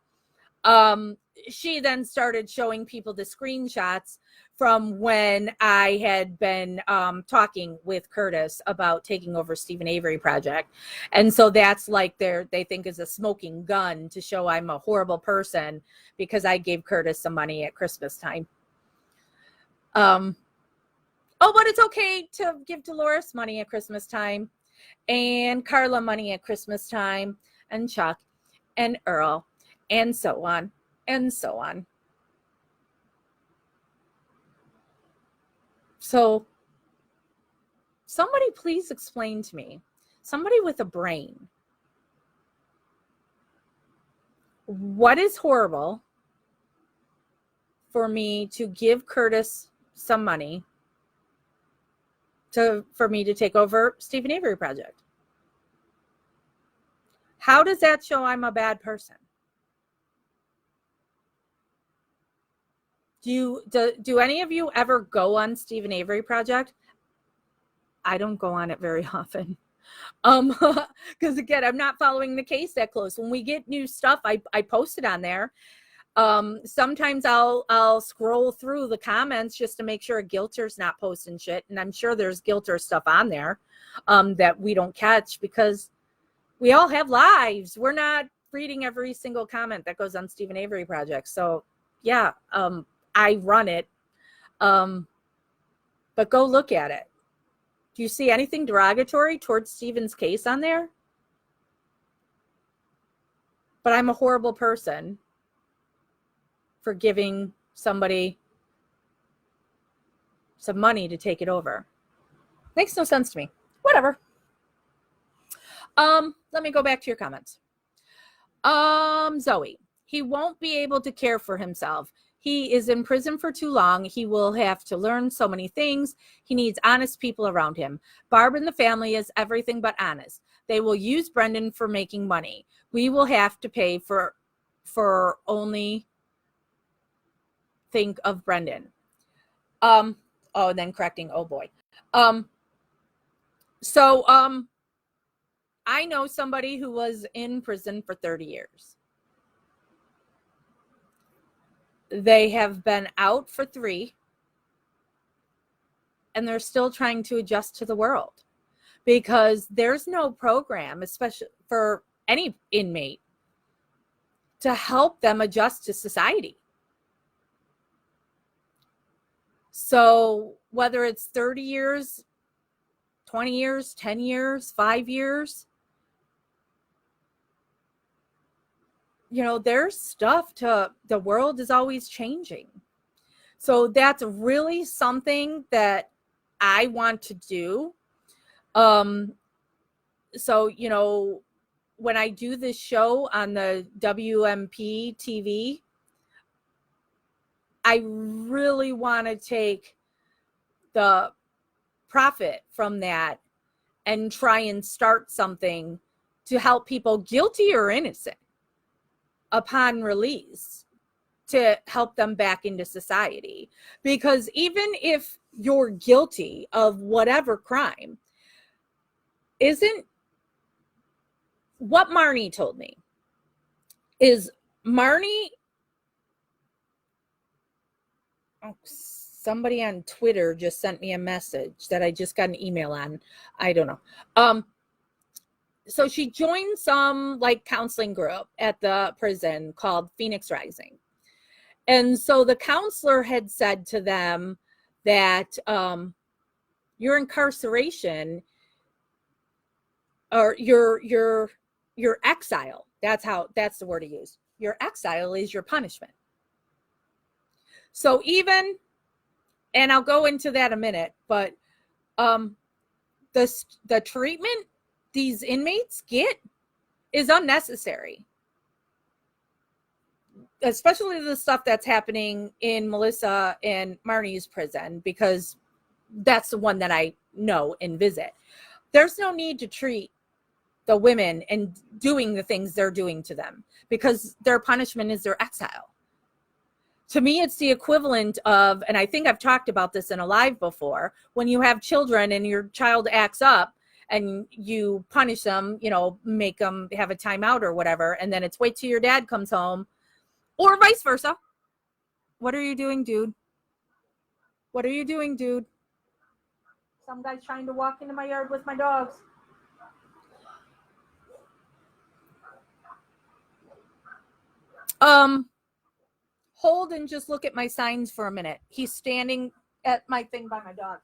She then started showing people the screenshots from when I had been talking with Curtis about taking over Steven Avery Project. And so that's like they think is a smoking gun to show I'm a horrible person because I gave Curtis some money at Christmas time. Oh, but it's okay to give Dolores money at Christmas time, and Carla money at Christmas time, and Chuck and Earl, and so on and so on. So somebody please explain to me, somebody with a brain, what is horrible for me to give Curtis some money for me to take over Steven Avery Project? How does that show I'm a bad person? Do any of you ever go on Steven Avery Project? I don't go on it very often. Because again, I'm not following the case that close. When we get new stuff, I post it on there. Sometimes I'll scroll through the comments just to make sure Gilter's not posting shit. And I'm sure there's Gilter stuff on there that we don't catch because we all have lives. We're not reading every single comment that goes on Steven Avery Project. So yeah, I run it. But go look at it. Do you see anything derogatory towards Steven's case on there? But I'm a horrible person for giving somebody some money to take it over. Makes no sense to me. Whatever. Let me go back to your comments. Zoe, he won't be able to care for himself. He is in prison for too long. He will have to learn so many things. He needs honest people around him. Barb and the family is everything but honest. They will use Brendan for making money. We will have to pay for only think of Brendan. And then correcting, oh boy. I know somebody who was in prison for 30 years. They have been out for 3, and they're still trying to adjust to the world because there's no program, especially for any inmate, to help them adjust to society. So whether it's 30 years, 20 years, 10 years, 5 years, there's stuff the world is always changing. So that's really something that I want to do. So, when I do this show on the WMP TV, I really want to take the profit from that and try and start something to help people, guilty or innocent, upon release, to help them back into society. Because even if you're guilty of whatever crime, isn't what Marnie told me is somebody on Twitter just sent me a message that I just got an email on. I don't know. So she joined some counseling group at the prison called Phoenix Rising. And so the counselor had said to them that your incarceration or your your exile. That's the word to use. Your exile is your punishment. So even, and I'll go into that a minute, but the treatment these inmates get is unnecessary, especially the stuff that's happening in Melissa and Marnie's prison, because that's the one that I know and visit. There's no need to treat the women and doing the things they're doing to them, because their punishment is their exile. To me, it's the equivalent of, and I think I've talked about this in a live before, when you have children and your child acts up and you punish them, make them have a timeout or whatever, and then it's wait till your dad comes home, or vice versa. What are you doing, dude? What are you doing, dude? Some guy's trying to walk into my yard with my dogs. Hold and just look at my signs for a minute. He's standing at my thing by my dog.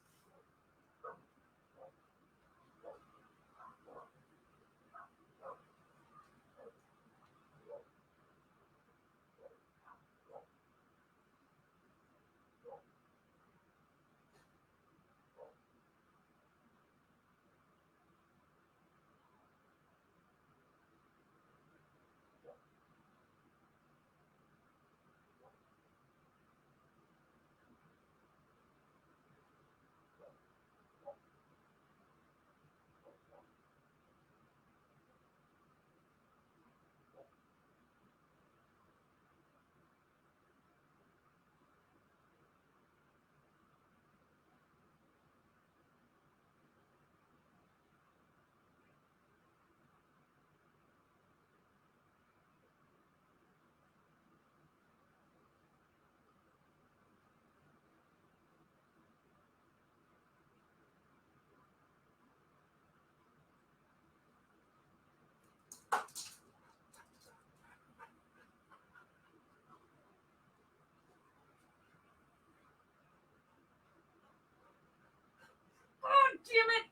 Damn it.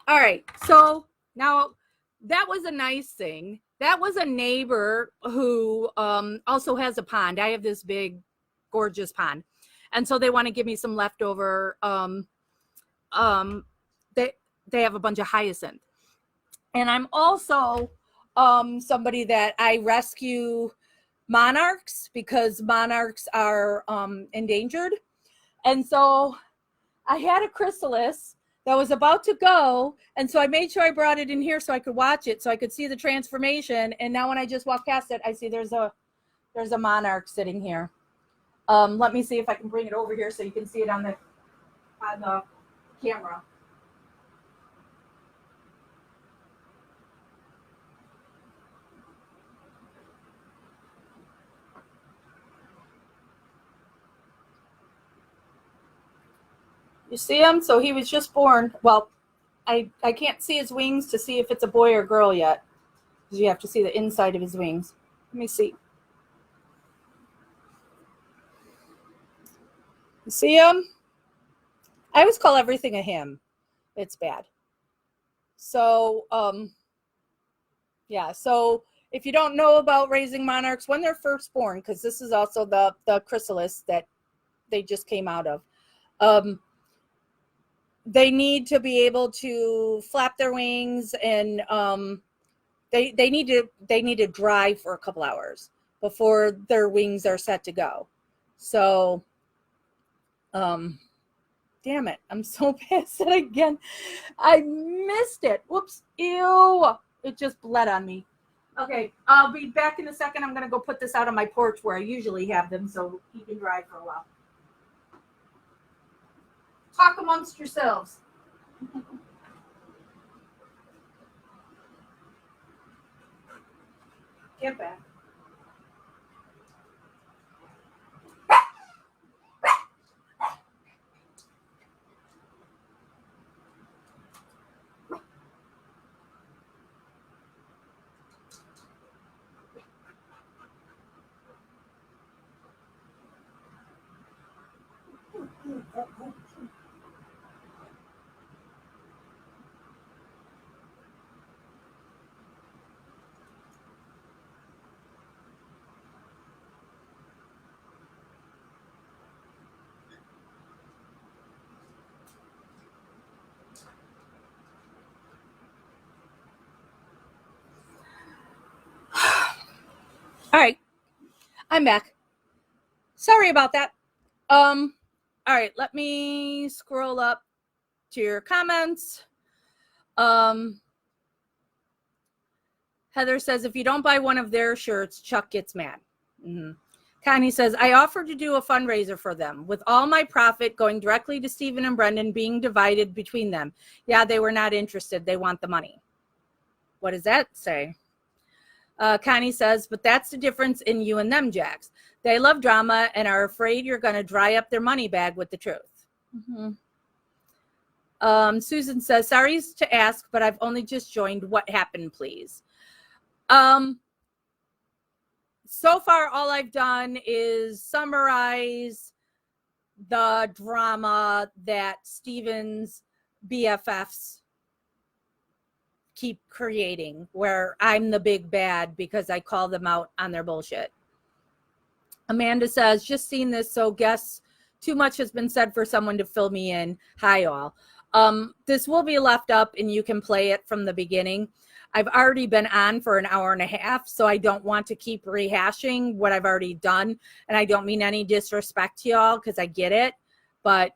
All right. So now that was a nice thing. That was a neighbor who also has a pond. I have this big, gorgeous pond. And so they want to give me some leftover. They have a bunch of hyacinth. And I'm also somebody that I rescue monarchs, because monarchs are endangered. And so I had a chrysalis that was about to go, and so I made sure I brought it in here so I could watch it, so I could see the transformation. And now when I just walk past it, I see there's a monarch sitting here. Let me see if I can bring it over here so you can see it on the camera. You see him? So he was just born. Well, I can't see his wings to see if it's a boy or girl yet, because you have to see the inside of his wings. Let me see. You see him? I always call everything a him. It's bad. So, yeah. So if you don't know about raising monarchs when they're first born, because this is also the chrysalis that they just came out of, they need to be able to flap their wings, and they need to dry for a couple hours before their wings are set to go. So, damn it, I'm so pissed again. I missed it. Whoops. Ew. It just bled on me. Okay, I'll be back in a second. I'm going to go put this out on my porch where I usually have them so he can dry for a while. Talk amongst yourselves. Get back. All right, I'm back. Sorry about that. All right, let me scroll up to your comments. Heather says, if you don't buy one of their shirts, Chuck gets mad. Mm-hmm. Connie says, I offered to do a fundraiser for them with all my profit going directly to Stephen and Brendan being divided between them. Yeah, they were not interested. They want the money. What does that say? Connie says, but that's the difference in you and them, Jax. They love drama and are afraid you're going to dry up their money bag with the truth. Mm-hmm. Susan says, sorry to ask, but I've only just joined. What happened, please? So far, all I've done is summarize the drama that Stephen's BFFs keep creating, where I'm the big bad because I call them out on their bullshit. Amanda says, just seen this, so guess too much has been said for someone to fill me in. Hi, all. This will be left up and you can play it from the beginning. I've already been on for an hour and a half, so I don't want to keep rehashing what I've already done. And I don't mean any disrespect to y'all because I get it, but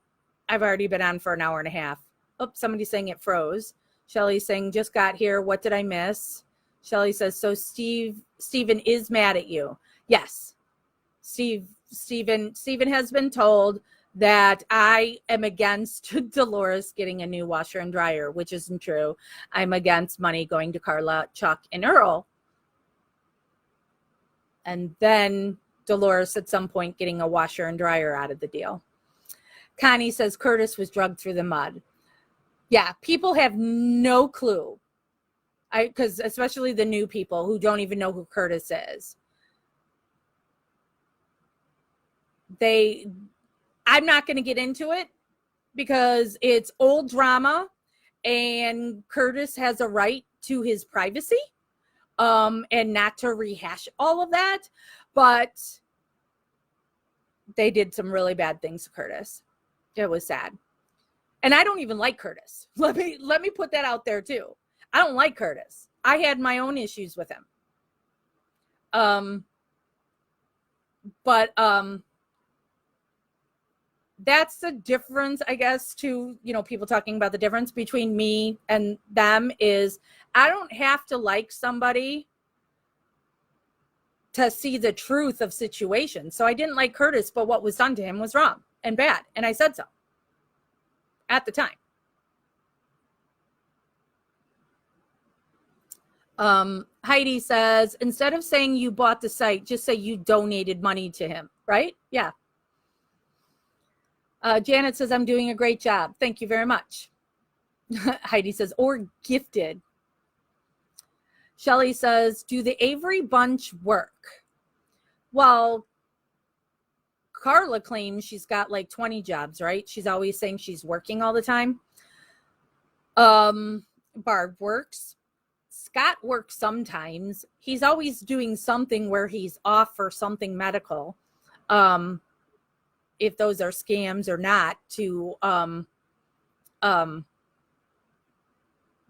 I've already been on for an hour and a half. Oh, somebody's saying it froze. Shelly's saying, just got here. What did I miss? Shelly says, so Stephen is mad at you. Yes. Stephen has been told that I am against Dolores getting a new washer and dryer, which isn't true. I'm against money going to Carla, Chuck, and Earl. And then Dolores at some point getting a washer and dryer out of the deal. Connie says Curtis was drugged through the mud. Yeah, people have no clue. Because especially the new people who don't even know who Curtis is. I'm not going to get into it because it's old drama and Curtis has a right to his privacy and not to rehash all of that. But they did some really bad things to Curtis. It was sad. And I don't even like Curtis. Let me put that out there too. I don't like Curtis. I had my own issues with him. But that's the difference, I guess, to, people talking about the difference between me and them is I don't have to like somebody to see the truth of situations. So I didn't like Curtis, but what was done to him was wrong and bad. And I said so at the time. Heidi says, instead of saying you bought the site, just say you donated money to him, right? Yeah. Janet says, I'm doing a great job. Thank you very much. Heidi says, or gifted. Shelly says, do the Avery Bunch work? Well, Carla claims she's got like 20 jobs, right? She's always saying she's working all the time. Barb works. Scott works sometimes. He's always doing something where he's off for something medical. If those are scams or not, to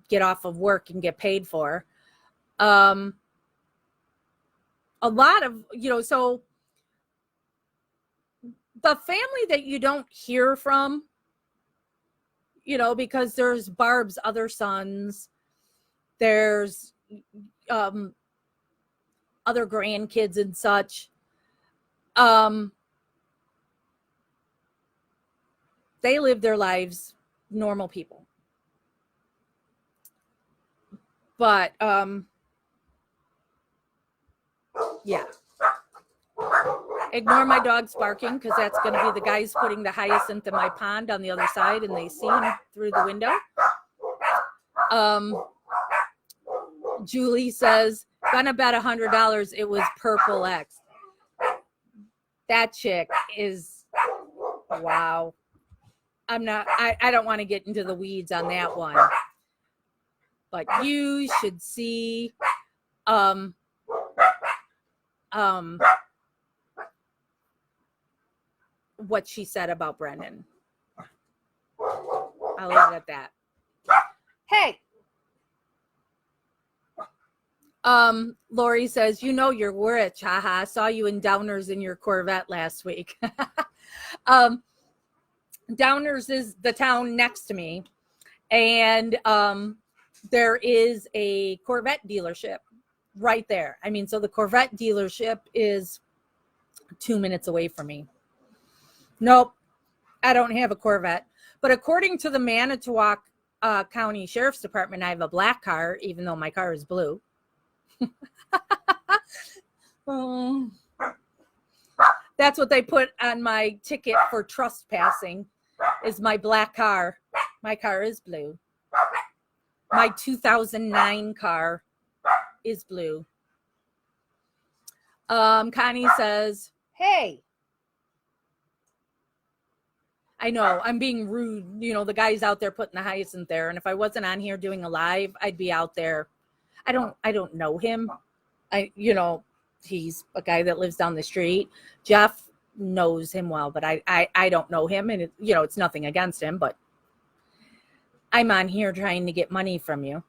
get off of work and get paid for. A lot of, so the family that you don't hear from, because there's Barb's other sons, there's other grandkids and such. They live their lives normal people. But yeah. Ignore my dogs barking because that's going to be the guys putting the hyacinth in my pond on the other side and they see him through the window. Julie says, gonna bet $100 it was Purple X. That chick is, wow. I don't want to get into the weeds on that one. But you should see what she said about Brendan. I'll leave it at that. Hey, Lori says, you know you're rich, haha. Saw you in Downers in your Corvette last week. Downers is the town next to me, and there is a Corvette dealership right there. I mean, so the Corvette dealership is 2 minutes away from me. Nope, I don't have a Corvette. But according to the Manitowoc County Sheriff's Department, I have a black car, even though my car is blue. That's what they put on my ticket for trespassing, is my black car. My car is blue. My 2009 car is blue. Connie says, hey. I know I'm being rude. You know, the guy's out there putting the hyacinth there. And if I wasn't on here doing a live, I'd be out there. I don't know him. He's a guy that lives down the street. Jeff knows him well, but I don't know him. And it's nothing against him, but I'm on here trying to get money from you.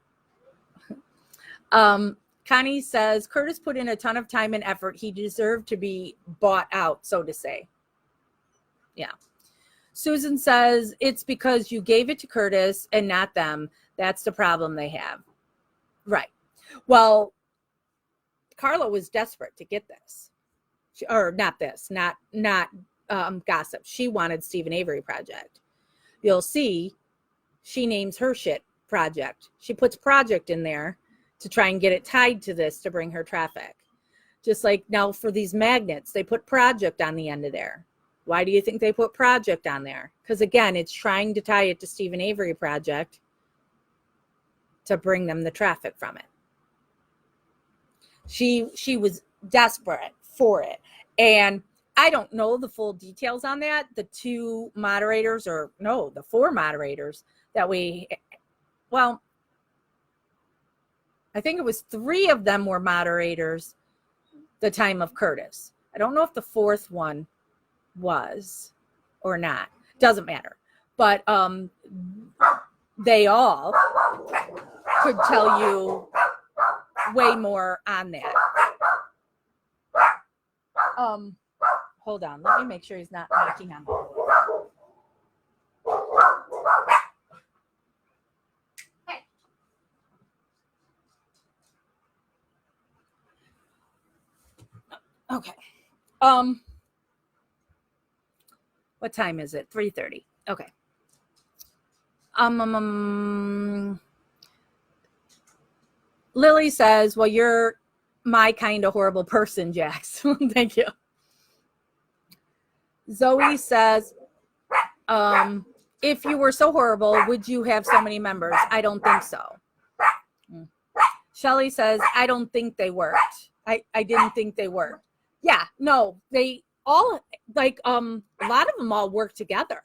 Connie says, Curtis put in a ton of time and effort. He deserved to be bought out, so to say. Yeah. Susan says, it's because you gave it to Curtis and not them. That's the problem they have. Right. Well, Carla was desperate to get this. Not gossip. She wanted Stephen Avery Project. You'll see she names her shit project. She puts project in there to try and get it tied to this to bring her traffic. Just like now for these magnets, they put project on the end of there. Why do you think they put project on there? Because again, it's trying to tie it to Stephen Avery Project to bring them the traffic from it. She was desperate for it. And I don't know the full details on that. The four moderators that I think it was 3 of them were moderators the time of Curtis. I don't know if the 4th one was or not. Doesn't matter. But they all could tell you way more on that. Hold on. Let me make sure he's not knocking on the door. Hey. Okay. What time is it? 3:30. Okay. Lily says, well, you're my kind of horrible person, Jax. Thank you. Zoe says, if you were so horrible, would you have so many members? I don't think so. Shelly says, I don't think they worked. I didn't think they worked. Yeah, no, they all, like, a lot of them all work together.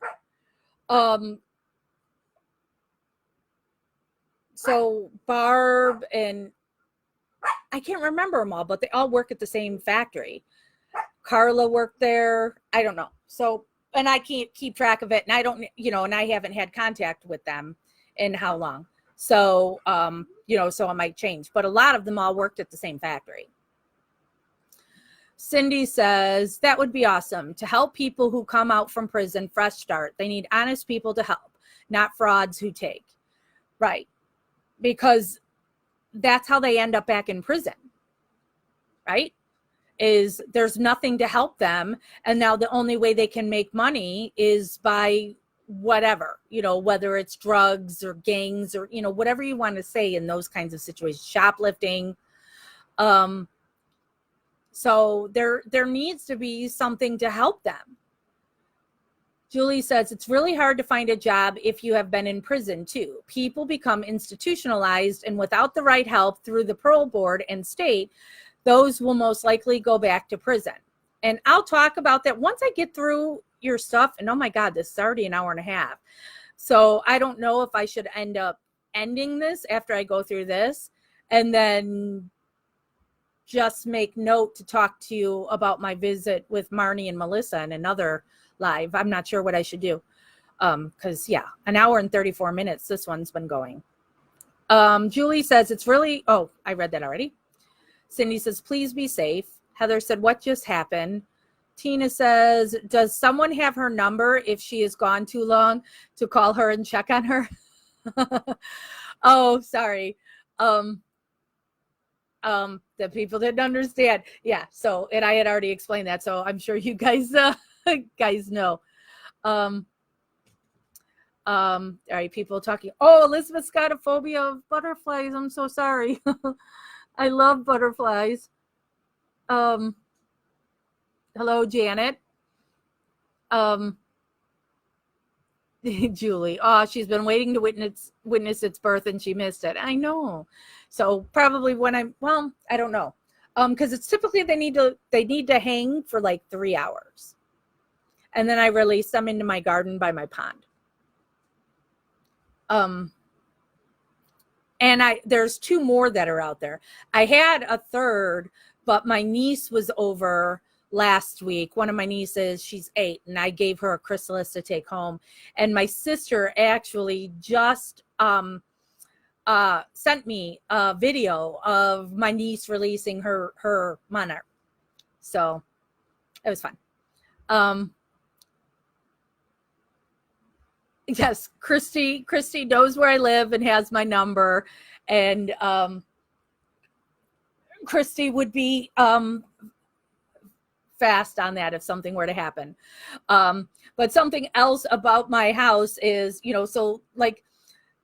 So Barb and I can't remember them all, but they all work at the same factory. Carla worked there. I don't know. So, and I can't keep track of it. And I don't, and I haven't had contact with them in how long. So, so it might change, but a lot of them all worked at the same factory. Cindy says, that would be awesome to help people who come out from prison, fresh start. They need honest people to help, not frauds who take. Right. Because that's how they end up back in prison. Right. Is there's nothing to help them. And now the only way they can make money is by whatever, whether it's drugs or gangs or, whatever you want to say in those kinds of situations, shoplifting. So there needs to be something to help them. Julie says, it's really hard to find a job if you have been in prison too. People become institutionalized, and without the right help through the parole board and state, those will most likely go back to prison. And I'll talk about that once I get through your stuff. And oh my God, this is already an hour and a half. So I don't know if I should end up ending this after I go through this and then just make note to talk to you about my visit with Marnie and Melissa in another live. I'm not sure what I should do. Because an hour and 34 minutes, this one's been going. Julie says it's really, I read that already. Cindy says, please be safe. Heather said, what just happened? Tina says, does someone have her number if she is gone too long to call her and check on her? Oh, sorry. The people didn't understand. Yeah. So, and I had already explained that. So I'm sure you guys, guys know. All right. People talking. Oh, Elizabeth's got a phobia of butterflies. I'm so sorry. I love butterflies. Hello, Janet. Julie. Oh, she's been waiting to witness its birth and she missed it. I know. So probably when I don't know. Because it's typically they need to hang for like 3 hours. And then I release them into my garden by my pond. And there's 2 more that are out there. I had a third, but my niece was over last week. One of my nieces, she's 8, and I gave her a chrysalis to take home. And my sister actually just sent me a video of my niece releasing her monarch. So it was fun. Yes, Christy knows where I live and has my number. And Christy would be fast on that if something were to happen. But something else about my house is, so like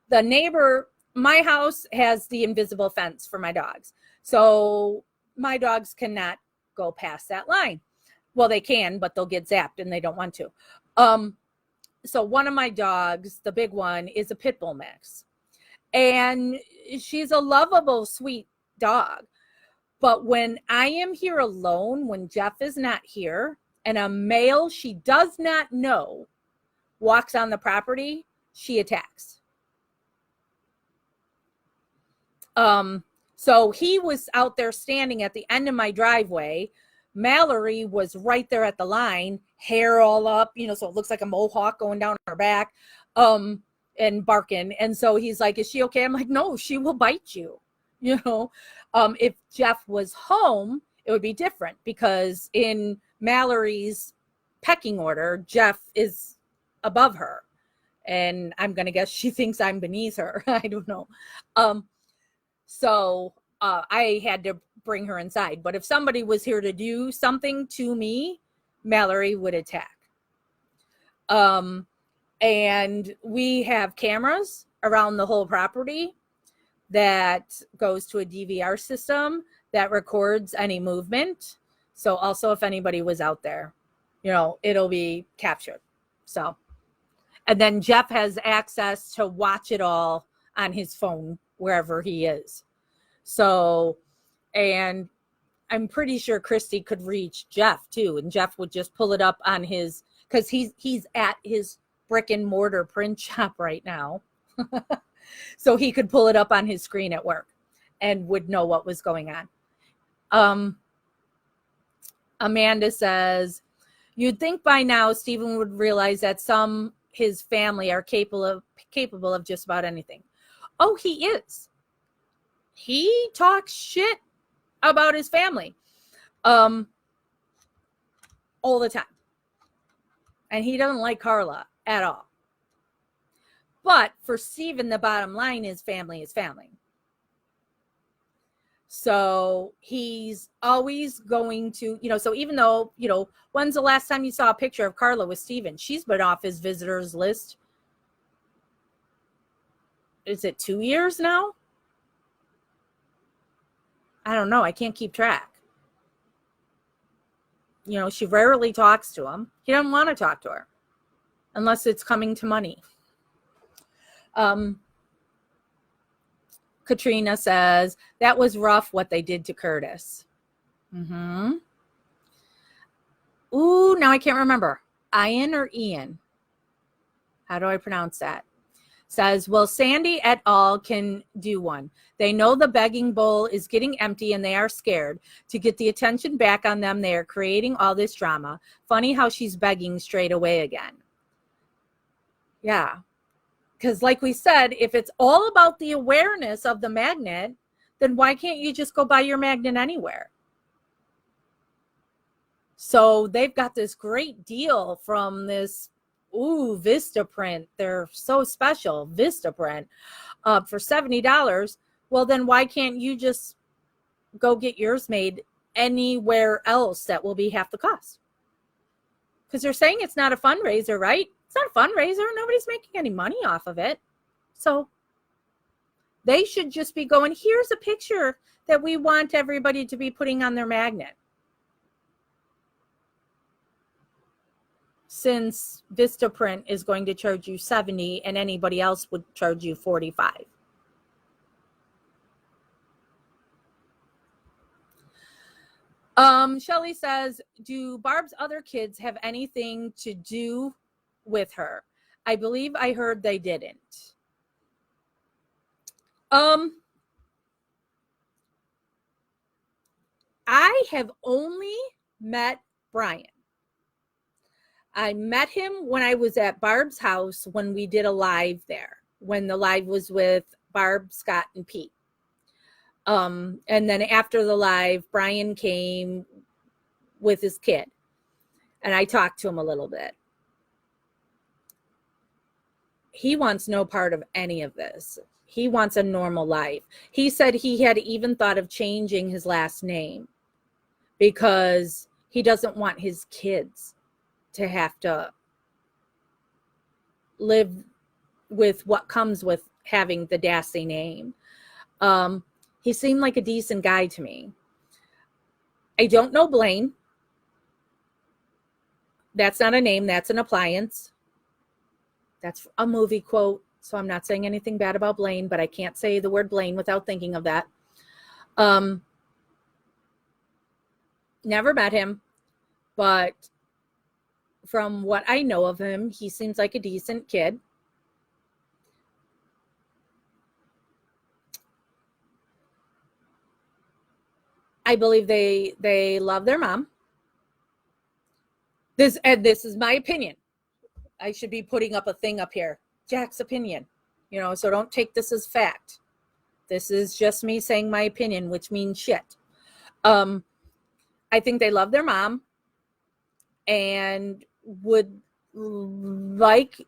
the neighbor, my house has the invisible fence for my dogs. So my dogs cannot go past that line. Well, they can, but they'll get zapped and they don't want to. So one of my dogs, the big one, is a pit bull mix. And she's a lovable, sweet dog. But when I am here alone, when Jeff is not here, and a male she does not know walks on the property, she attacks. So he was out there standing at the end of my driveway. Mallory was right there at the line, hair all up, so it looks like a mohawk going down her back, and barking. And so he's like, is she okay? I'm like, no, she will bite you. If Jeff was home, it would be different because in Mallory's pecking order, Jeff is above her. And I'm going to guess she thinks I'm beneath her. I don't know. So I had to bring her inside. But if somebody was here to do something to me, Mallory would attack. And we have cameras around the whole property that goes to a DVR system that records any movement. So also if anybody was out there, it'll be captured. So, and then Jeff has access to watch it all on his phone wherever he is. So, and I'm pretty sure Christy could reach Jeff too. And Jeff would just pull it up on his, because he's at his brick and mortar print shop right now. So he could pull it up on his screen at work and would know what was going on. Amanda says, you'd think by now Stephen would realize that his family are capable of just about anything. Oh, he is. He talks shit about his family all the time. And he doesn't like Carla at all. But for Stephen, the bottom line is family is family. So he's always going to, so even though, when's the last time you saw a picture of Carla with Stephen? She's been off his visitors list. Is it 2 years now? I don't know. I can't keep track. She rarely talks to him. He doesn't want to talk to her unless it's coming to money. Katrina says, that was rough what they did to Curtis. Ooh, now I can't remember. Ian or Ian? How do I pronounce that? Says, well, Sandy et al. Can do one. They know the begging bowl is getting empty and they are scared. To get the attention back on them, they are creating all this drama. Funny how she's begging straight away again. Yeah. Because like we said, if it's all about the awareness of the magnet, then why can't you just go buy your magnet anywhere? So they've got this great deal from this, Vistaprint. They're so special, Vistaprint, for $70. Well, then why can't you just go get yours made anywhere else that will be half the cost? Because they're saying it's not a fundraiser, right? It's not a fundraiser. Nobody's making any money off of it. So they should just be going, here's a picture that we want everybody to be putting on their magnet. Since Vistaprint is going to charge you $70 and anybody else would charge you $45. Shelly says, do Barb's other kids have anything to do with her? I believe I heard they didn't. I have only met Brian. I met him when I was at Barb's house when we did a live there, when the live was with Barb, Scott, and Pete. And then after the live, Brian came with his kid, and I talked to him a little bit. He wants no part of any of this. He wants a normal life. He said he had even thought of changing his last name because he doesn't want his kids to have to live with what comes with having the Dassey name. He seemed like a decent guy to me. I don't know Blaine. That's not a name. That's an appliance. That's a movie quote. So I'm not saying anything bad about Blaine, but I can't say the word Blaine without thinking of that. Never met him, but from what I know of him, he seems like a decent kid. I believe they love their mom. This is my opinion. I should be putting up a thing up here. Jack's opinion, so don't take this as fact. This is just me saying my opinion, which means shit. I think they love their mom and would like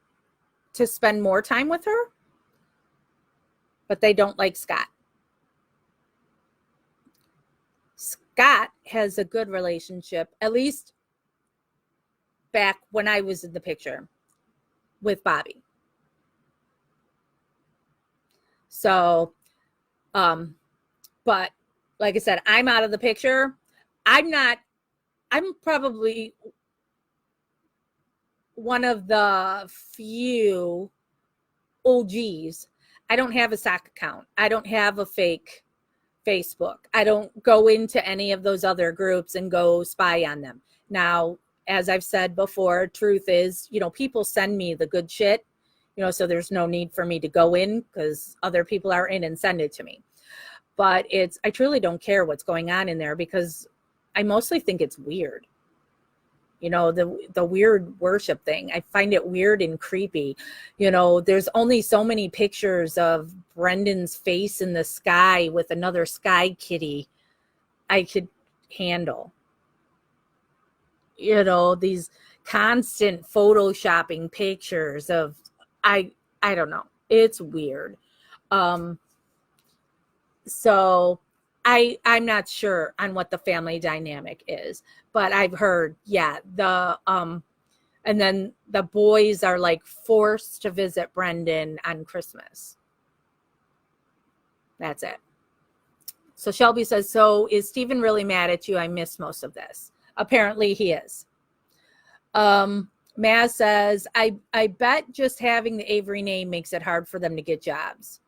to spend more time with her, but they don't like Scott. Scott has a good relationship, at least back when I was in the picture, with Bobby. So, but like I said, I'm out of the picture. I'm probably one of the few OGs. I don't have a sock account. I don't have a fake Facebook. I don't go into any of those other groups and go spy on them. Now, as I've said before, truth is, people send me the good shit, so there's no need for me to go in because other people are in and send it to me. But I truly don't care what's going on in there because I mostly think it's weird. The weird worship thing. I find it weird and creepy. There's only so many pictures of Brendan's face in the sky with another sky kitty I could handle. These constant photoshopping pictures of, I don't know. It's weird. So I'm not sure on what the family dynamic is, but I've heard, and then the boys are like forced to visit Brendan on Christmas. That's it. So Shelby says, so is Stephen really mad at you? I missed most of this. Apparently he is. Maz says, I bet just having the Avery name makes it hard for them to get jobs.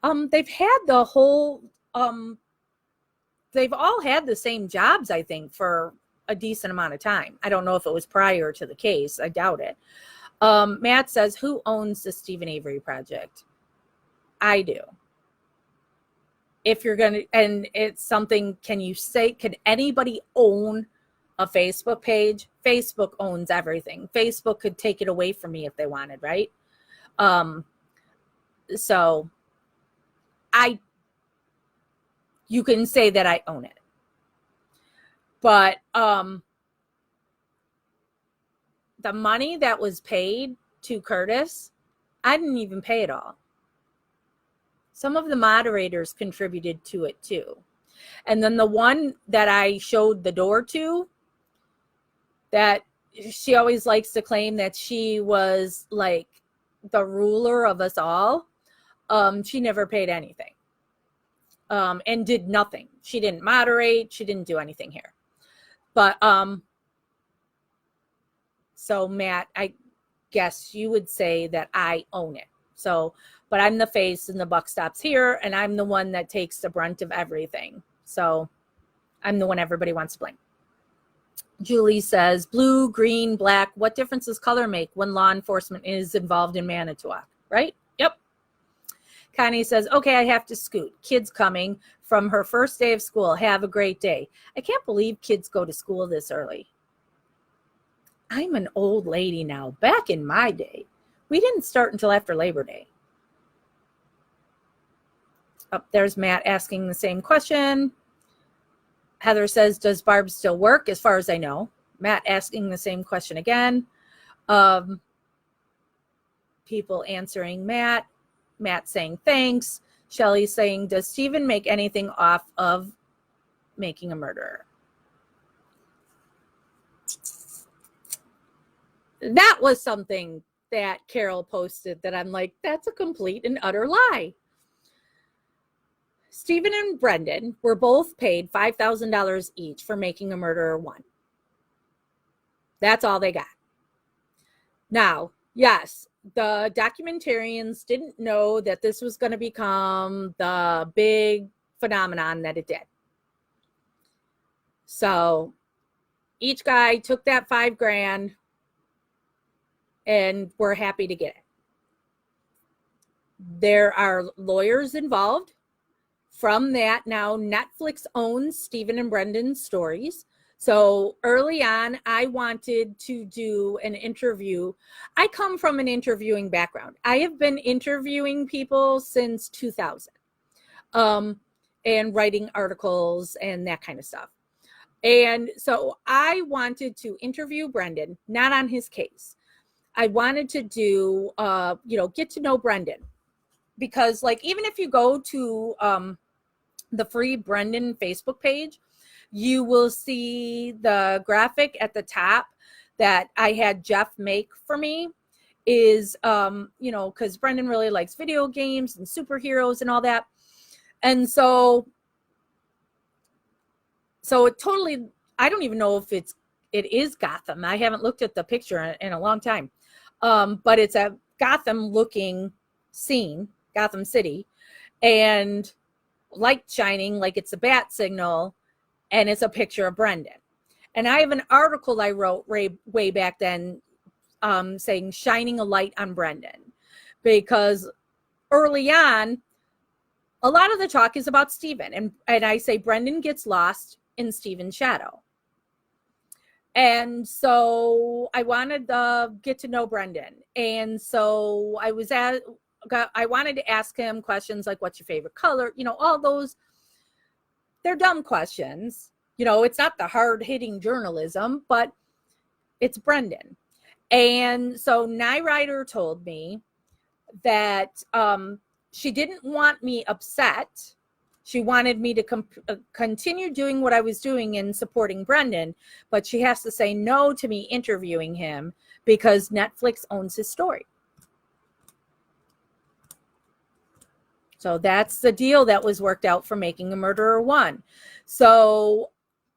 They've had the whole, they've all had the same jobs, I think, for a decent amount of time. I don't know if it was prior to the case. I doubt it. Matt says, who owns the Stephen Avery project? I do. If you're going to, and it's something, can anybody own a Facebook page? Facebook owns everything. Facebook could take it away from me if they wanted, right? So I you can say that I own it. But the money that was paid to Curtis, I didn't even pay it all. Some of the moderators contributed to it too. And then the one that I showed the door to, that she always likes to claim that she was like the ruler of us all, she never paid anything, and did nothing. She didn't moderate. She didn't do anything here. But so Matt, I guess you would say that I own it. So, but I'm the face and the buck stops here, and I'm the one that takes the brunt of everything. So I'm the one everybody wants to blame. Julie says, blue, green, black, what difference does color make when law enforcement is involved in Manitowoc, right? Yep. Connie says, okay, I have to scoot. Kids coming from her first day of school. Have a great day. I can't believe kids go to school this early. I'm an old lady now. Back in my day, we didn't start until after Labor Day. Oh, there's Matt asking the same question. Heather says, does Barb still work? As far as I know. Matt asking the same question again. People answering Matt. Matt saying thanks. Shelly saying, does Stephen make anything off of making a murderer? That was something that Carol posted that I'm like, that's a complete and utter lie. Stephen and Brendan were both paid $5,000 each for Making a Murderer 1. That's all they got. Now, yes, the documentarians didn't know that this was going to become the big phenomenon that it did. So each guy took that $5,000 and we're happy to get it. There are lawyers involved. From that, now Netflix owns Stephen and Brendan's stories. So early on, I wanted to do an interview. I come from an interviewing background. I have been interviewing people since 2000, and writing articles and that kind of stuff. And so I wanted to interview Brendan, not on his case. I wanted to do, get to know Brendan, because like, even if you go to the Free Brendan Facebook page, you will see the graphic at the top that I had Jeff make for me is, because Brendan really likes video games and superheroes and all that. And so it totally, I don't even know if it is Gotham. I haven't looked at the picture in a long time. But it's a Gotham looking scene, Gotham City, and light shining like it's a bat signal, and it's a picture of Brendan. And I have an article I wrote way back then saying shining a light on Brendan, because early on, a lot of the talk is about Stephen, and I say Brendan gets lost in Stephen's shadow. And so I wanted to get to know Brendan. And so I wanted to ask him questions like, what's your favorite color? All those, they're dumb questions. It's not the hard hitting journalism, but it's Brendan. And so Nye Ryder told me that she didn't want me upset. She wanted me to continue doing what I was doing and supporting Brendan, but she has to say no to me interviewing him because Netflix owns his story. So that's the deal that was worked out for Making a Murderer 1. So,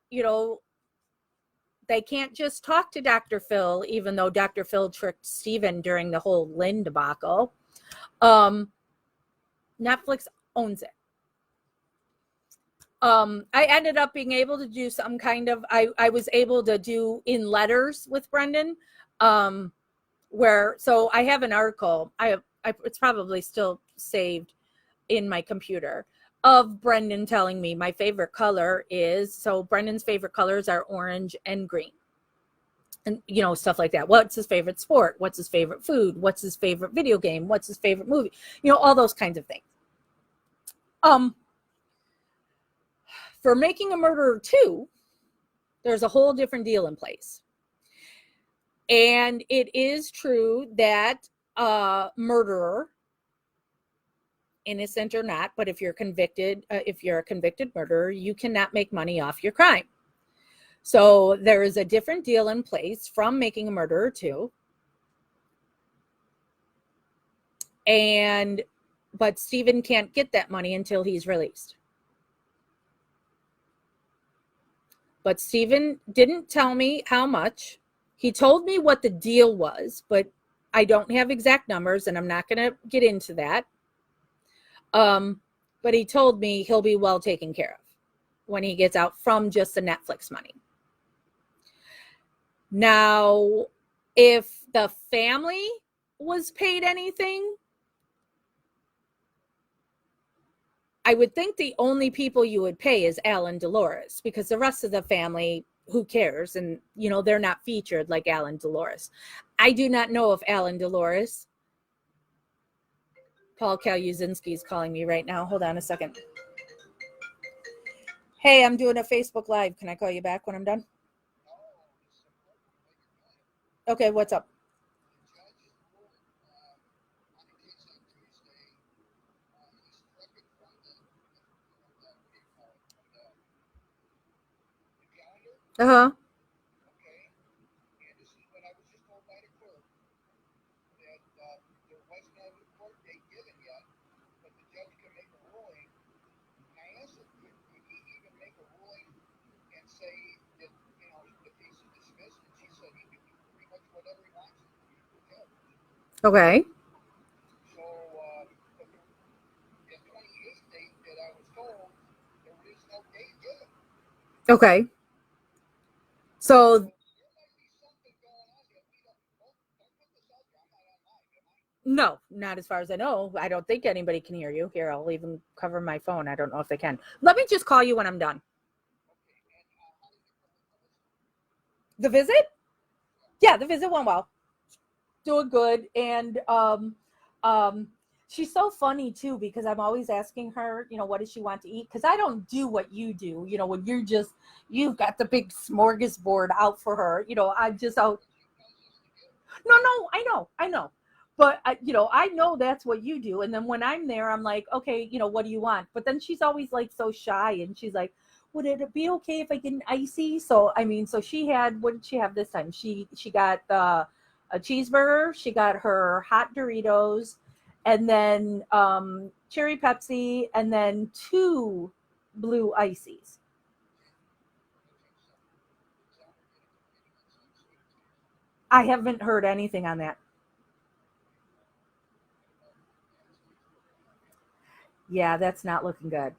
they can't just talk to Dr. Phil, even though Dr. Phil tricked Stephen during the whole Lynn debacle. Netflix owns it. I ended up being able to do some kind of, I was able to do in letters with Brendan, so I have an article, it's probably still saved in my computer, of Brendan telling me my favorite color is, so Brendan's favorite colors are orange and green. And, stuff like that. What's his favorite sport? What's his favorite food? What's his favorite video game? What's his favorite movie? All those kinds of things. For Making a Murderer 2, there's a whole different deal in place. And it is true that a murderer, innocent or not, but if you're a convicted murderer, you cannot make money off your crime. So there is a different deal in place from Making a Murderer 2. But Stephen can't get that money until he's released. But Stephen didn't tell me how much. He told me what the deal was, but I don't have exact numbers, and I'm not going to get into that. But he told me he'll be well taken care of when he gets out from just the Netflix money. Now, if the family was paid anything, I would think the only people you would pay is Alan Dolores, because the rest of the family, who cares? And, they're not featured like Alan Dolores. I do not know if Alan Dolores, Paul Kaluzinski is calling me right now. Hold on a second. Hey, I'm doing a Facebook Live. Can I call you back when I'm done? Okay, what's up? Uh-huh. Okay. Okay. So no, not as far as I know. I don't think anybody can hear you. Here, I'll even cover my phone. I don't know if they can. Let me just call you when I'm done. The visit? Yeah, the visit went well. Doing good. And she's so funny too, because I'm always asking her, what does she want to eat? Because I don't do what you do, when you've got the big smorgasbord out for her. I'm just out. No, I know. But I know that's what you do. And then when I'm there, I'm like, okay, what do you want? But then she's always like so shy, and she's like, would it be okay if I get an icy? So so she had, what did she have this time? She got a cheeseburger, she got her hot Doritos, and then cherry Pepsi, and then 2 blue ices. I haven't heard anything on that. Yeah, that's not looking good.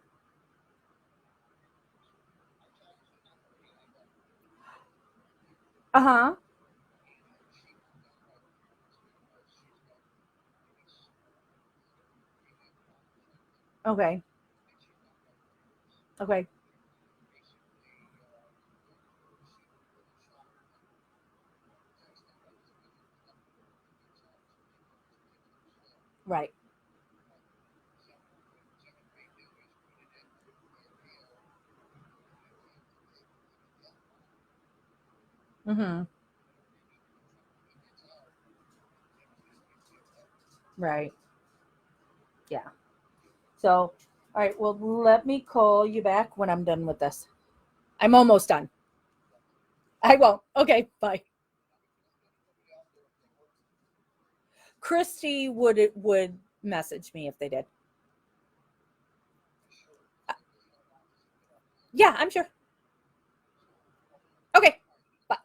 Uh-huh. Okay. Okay. Right. Mm-hmm. Right. Yeah. So, all right. Well, let me call you back when I'm done with this. I'm almost done. I won't. Okay. Bye. Christy would message me if they did. Yeah, I'm sure. Okay. Bye.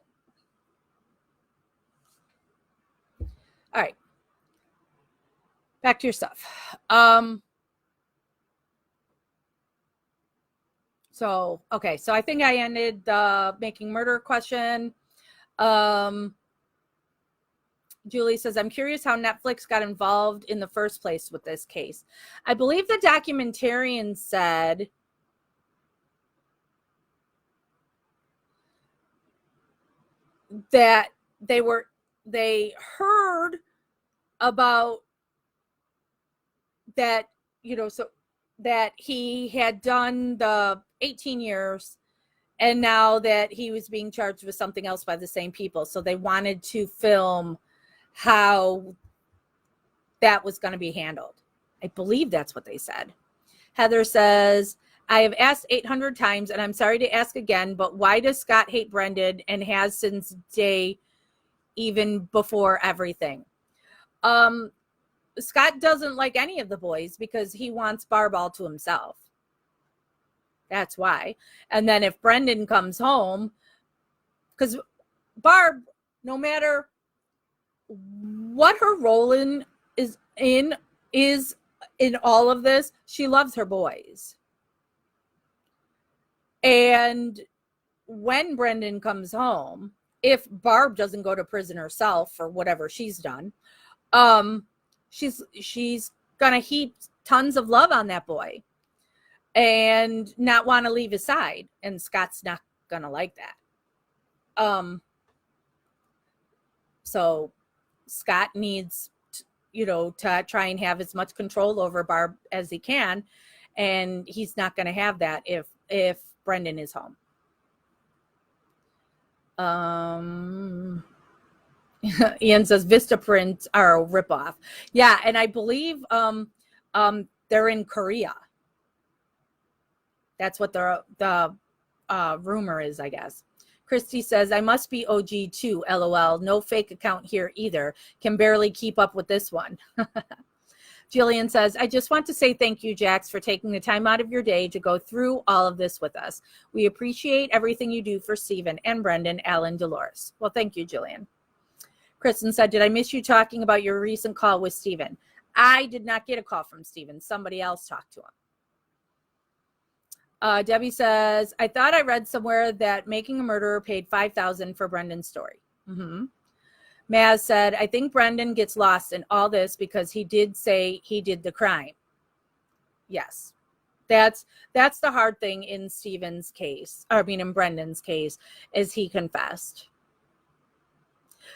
All right. Back to your stuff. So okay. So I think I ended the making murder question. Um, Julie says, I'm curious how Netflix got involved in the first place with this case. I believe the documentarian said that they heard about that, so that he had done the 18 years. And now that he was being charged with something else by the same people. So they wanted to film how that was going to be handled. I believe that's what they said. Heather says, I have asked 800 times and I'm sorry to ask again, but why does Scott hate Brendan and has since day even before everything? Scott doesn't like any of the boys because he wants Barb all to himself. That's why. And then if Brendan comes home, because Barb, no matter what her role is in all of this, she loves her boys. And when Brendan comes home, if Barb doesn't go to prison herself for whatever she's done, she's gonna heap tons of love on that boy and not want to leave his side. And Scott's not gonna like that. So Scott needs to try and have as much control over Barb as he can, and he's not going to have that if Brendan is home. Ian says Vistaprint are a ripoff. Yeah, and I believe they're in Korea. That's what the rumor is, I guess. Christy says, I must be OG too, LOL. No fake account here either. Can barely keep up with this one. Jillian says, I just want to say thank you, Jax, for taking the time out of your day to go through all of this with us. We appreciate everything you do for Stephen and Brendan, Alan, Dolores. Well, thank you, Jillian. Kristen said, did I miss you talking about your recent call with Stephen? I did not get a call from Stephen. Somebody else talked to him. Debbie says, I thought I read somewhere that Making a Murderer paid $5,000 for Brendan's story. Maz said, I think Brendan gets lost in all this because he did say he did the crime. Yes. That's the hard thing in Stephen's case, in Brendan's case, is he confessed.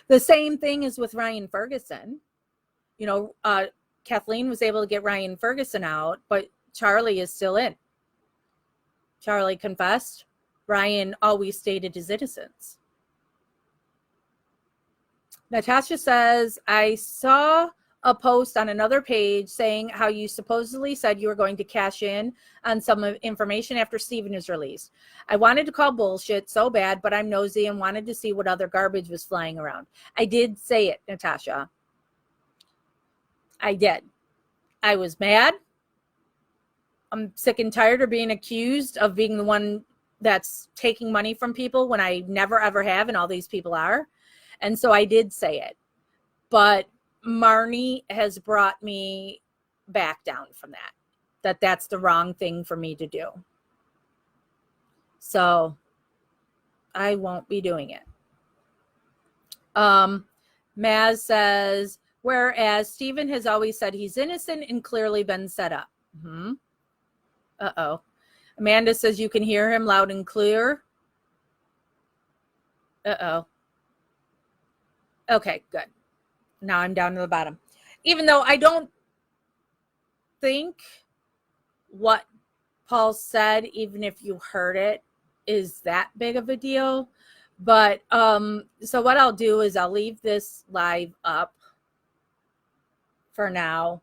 The same thing is with Ryan Ferguson. Kathleen was able to get Ryan Ferguson out, but Charlie is still in. Charlie confessed. Ryan always stated his innocence. Natasha says, I saw a post on another page saying how you supposedly said you were going to cash in on some information after Stephen is released. I wanted to call bullshit so bad, but I'm nosy and wanted to see what other garbage was flying around. I did say it, Natasha. I did. I was mad. I'm sick and tired of being accused of being the one that's taking money from people when I never, ever have, and all these people are. And so I did say it. But Marnie has brought me back down from that. That's the wrong thing for me to do. So I won't be doing it. Maz says, whereas Stephen has always said he's innocent and clearly been set up. Uh-oh. Amanda says you can hear him loud and clear. Uh-oh. Okay, good. Now I'm down to the bottom. Even though I don't think what Paul said, even if you heard it, is that big of a deal. But so what I'll do is I'll leave this live up for now.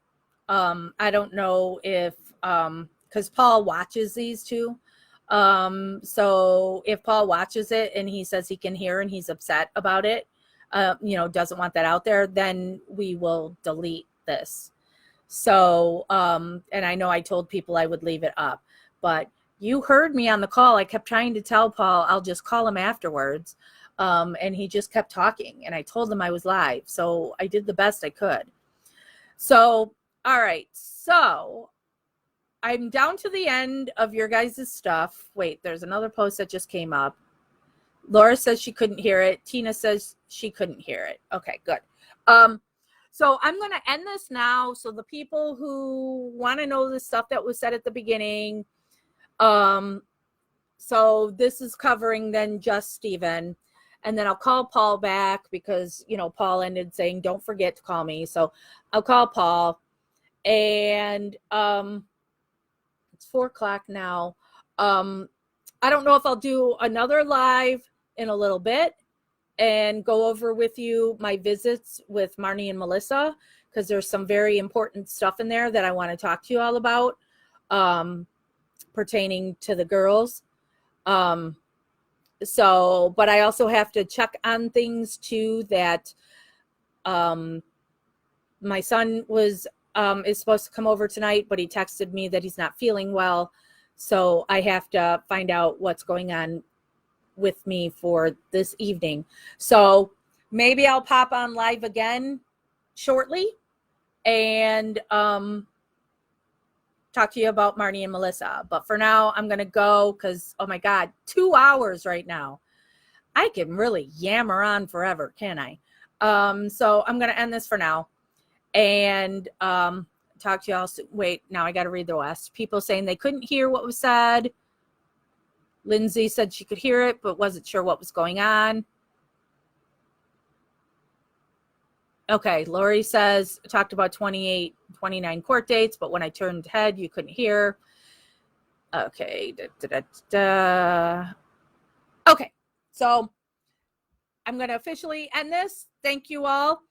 I don't know if because Paul watches these two. So if Paul watches it and he says he can hear and he's upset about it, doesn't want that out there, then we will delete this. So, and I know I told people I would leave it up, but you heard me on the call. I kept trying to tell Paul, I'll just call him afterwards. And he just kept talking and I told him I was live. So I did the best I could. So, all right. So I'm down to the end of your guys' stuff. Wait, there's another post that just came up. Laura says she couldn't hear it. Tina says she couldn't hear it. Okay, good. So I'm going to end this now. So the people who want to know the stuff that was said at the beginning. So this is covering then just Stephen. And then I'll call Paul back because, Paul ended saying, don't forget to call me. So I'll call Paul. And it's 4:00 now. I don't know if I'll do another live in a little bit and go over with you my visits with Marnie and Melissa, because there's some very important stuff in there that I want to talk to you all about, pertaining to the girls. So, but I also have to check on things too, that my son is supposed to come over tonight, but he texted me that he's not feeling well. So I have to find out what's going on with me for this evening. So maybe I'll pop on live again shortly and talk to you about Marnie and Melissa. But for now, I'm going to go because, oh my God, 2 hours right now. I can really yammer on forever, can I? So I'm going to end this for now and talk to y'all soon. Wait, now I got to read the rest. People saying they couldn't hear what was said. Lindsay said she could hear it, but wasn't sure what was going on. Okay, Lori says, talked about 28, 29 court dates, but when I turned head, you couldn't hear. Okay. Okay, so I'm going to officially end this. Thank you all.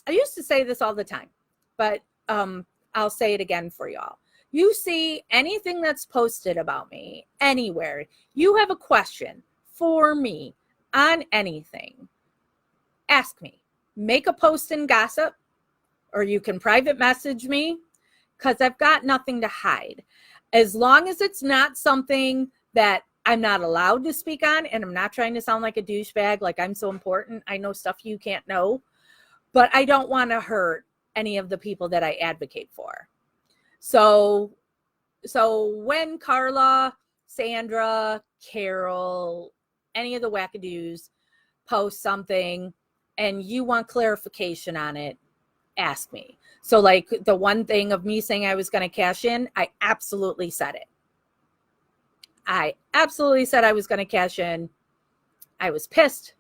I used to say this all the time, but I'll say it again for y'all. You see anything that's posted about me anywhere, you have a question for me on anything, ask me. Make a post in Gossip, or you can private message me, because I've got nothing to hide. As long as it's not something that I'm not allowed to speak on, and I'm not trying to sound like a douchebag, like I'm so important, I know stuff you can't know, but I don't want to hurt any of the people that I advocate for. So when Carla, Sandra, Carol, any of the wackadoos post something and you want clarification on it, ask me. So like the one thing of me saying I was going to cash in, I absolutely said it. I absolutely said I was going to cash in. I was pissed.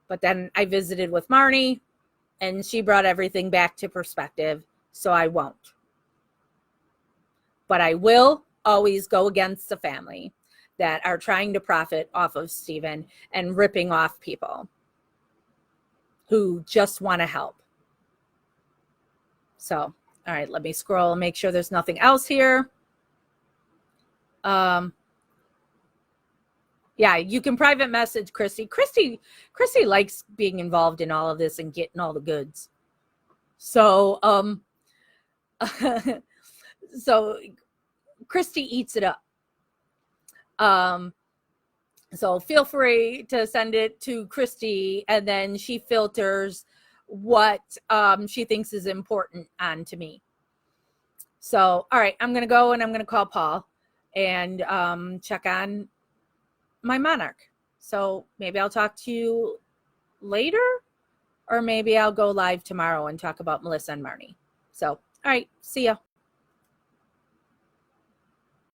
But then I visited with Marnie and she brought everything back to perspective. So I won't. But I will always go against the family that are trying to profit off of Stephen and ripping off people who just want to help. So, all right, let me scroll and make sure there's nothing else here. Yeah, you can private message Christy. Christy likes being involved in all of this and getting all the goods. So, so Christy eats it up. So feel free to send it to Christy, and then she filters what she thinks is important onto me. So, all right, I'm going to go and I'm going to call Paul and check on my monarch. So maybe I'll talk to you later, or maybe I'll go live tomorrow and talk about Melissa and Marnie. So, all right, see ya.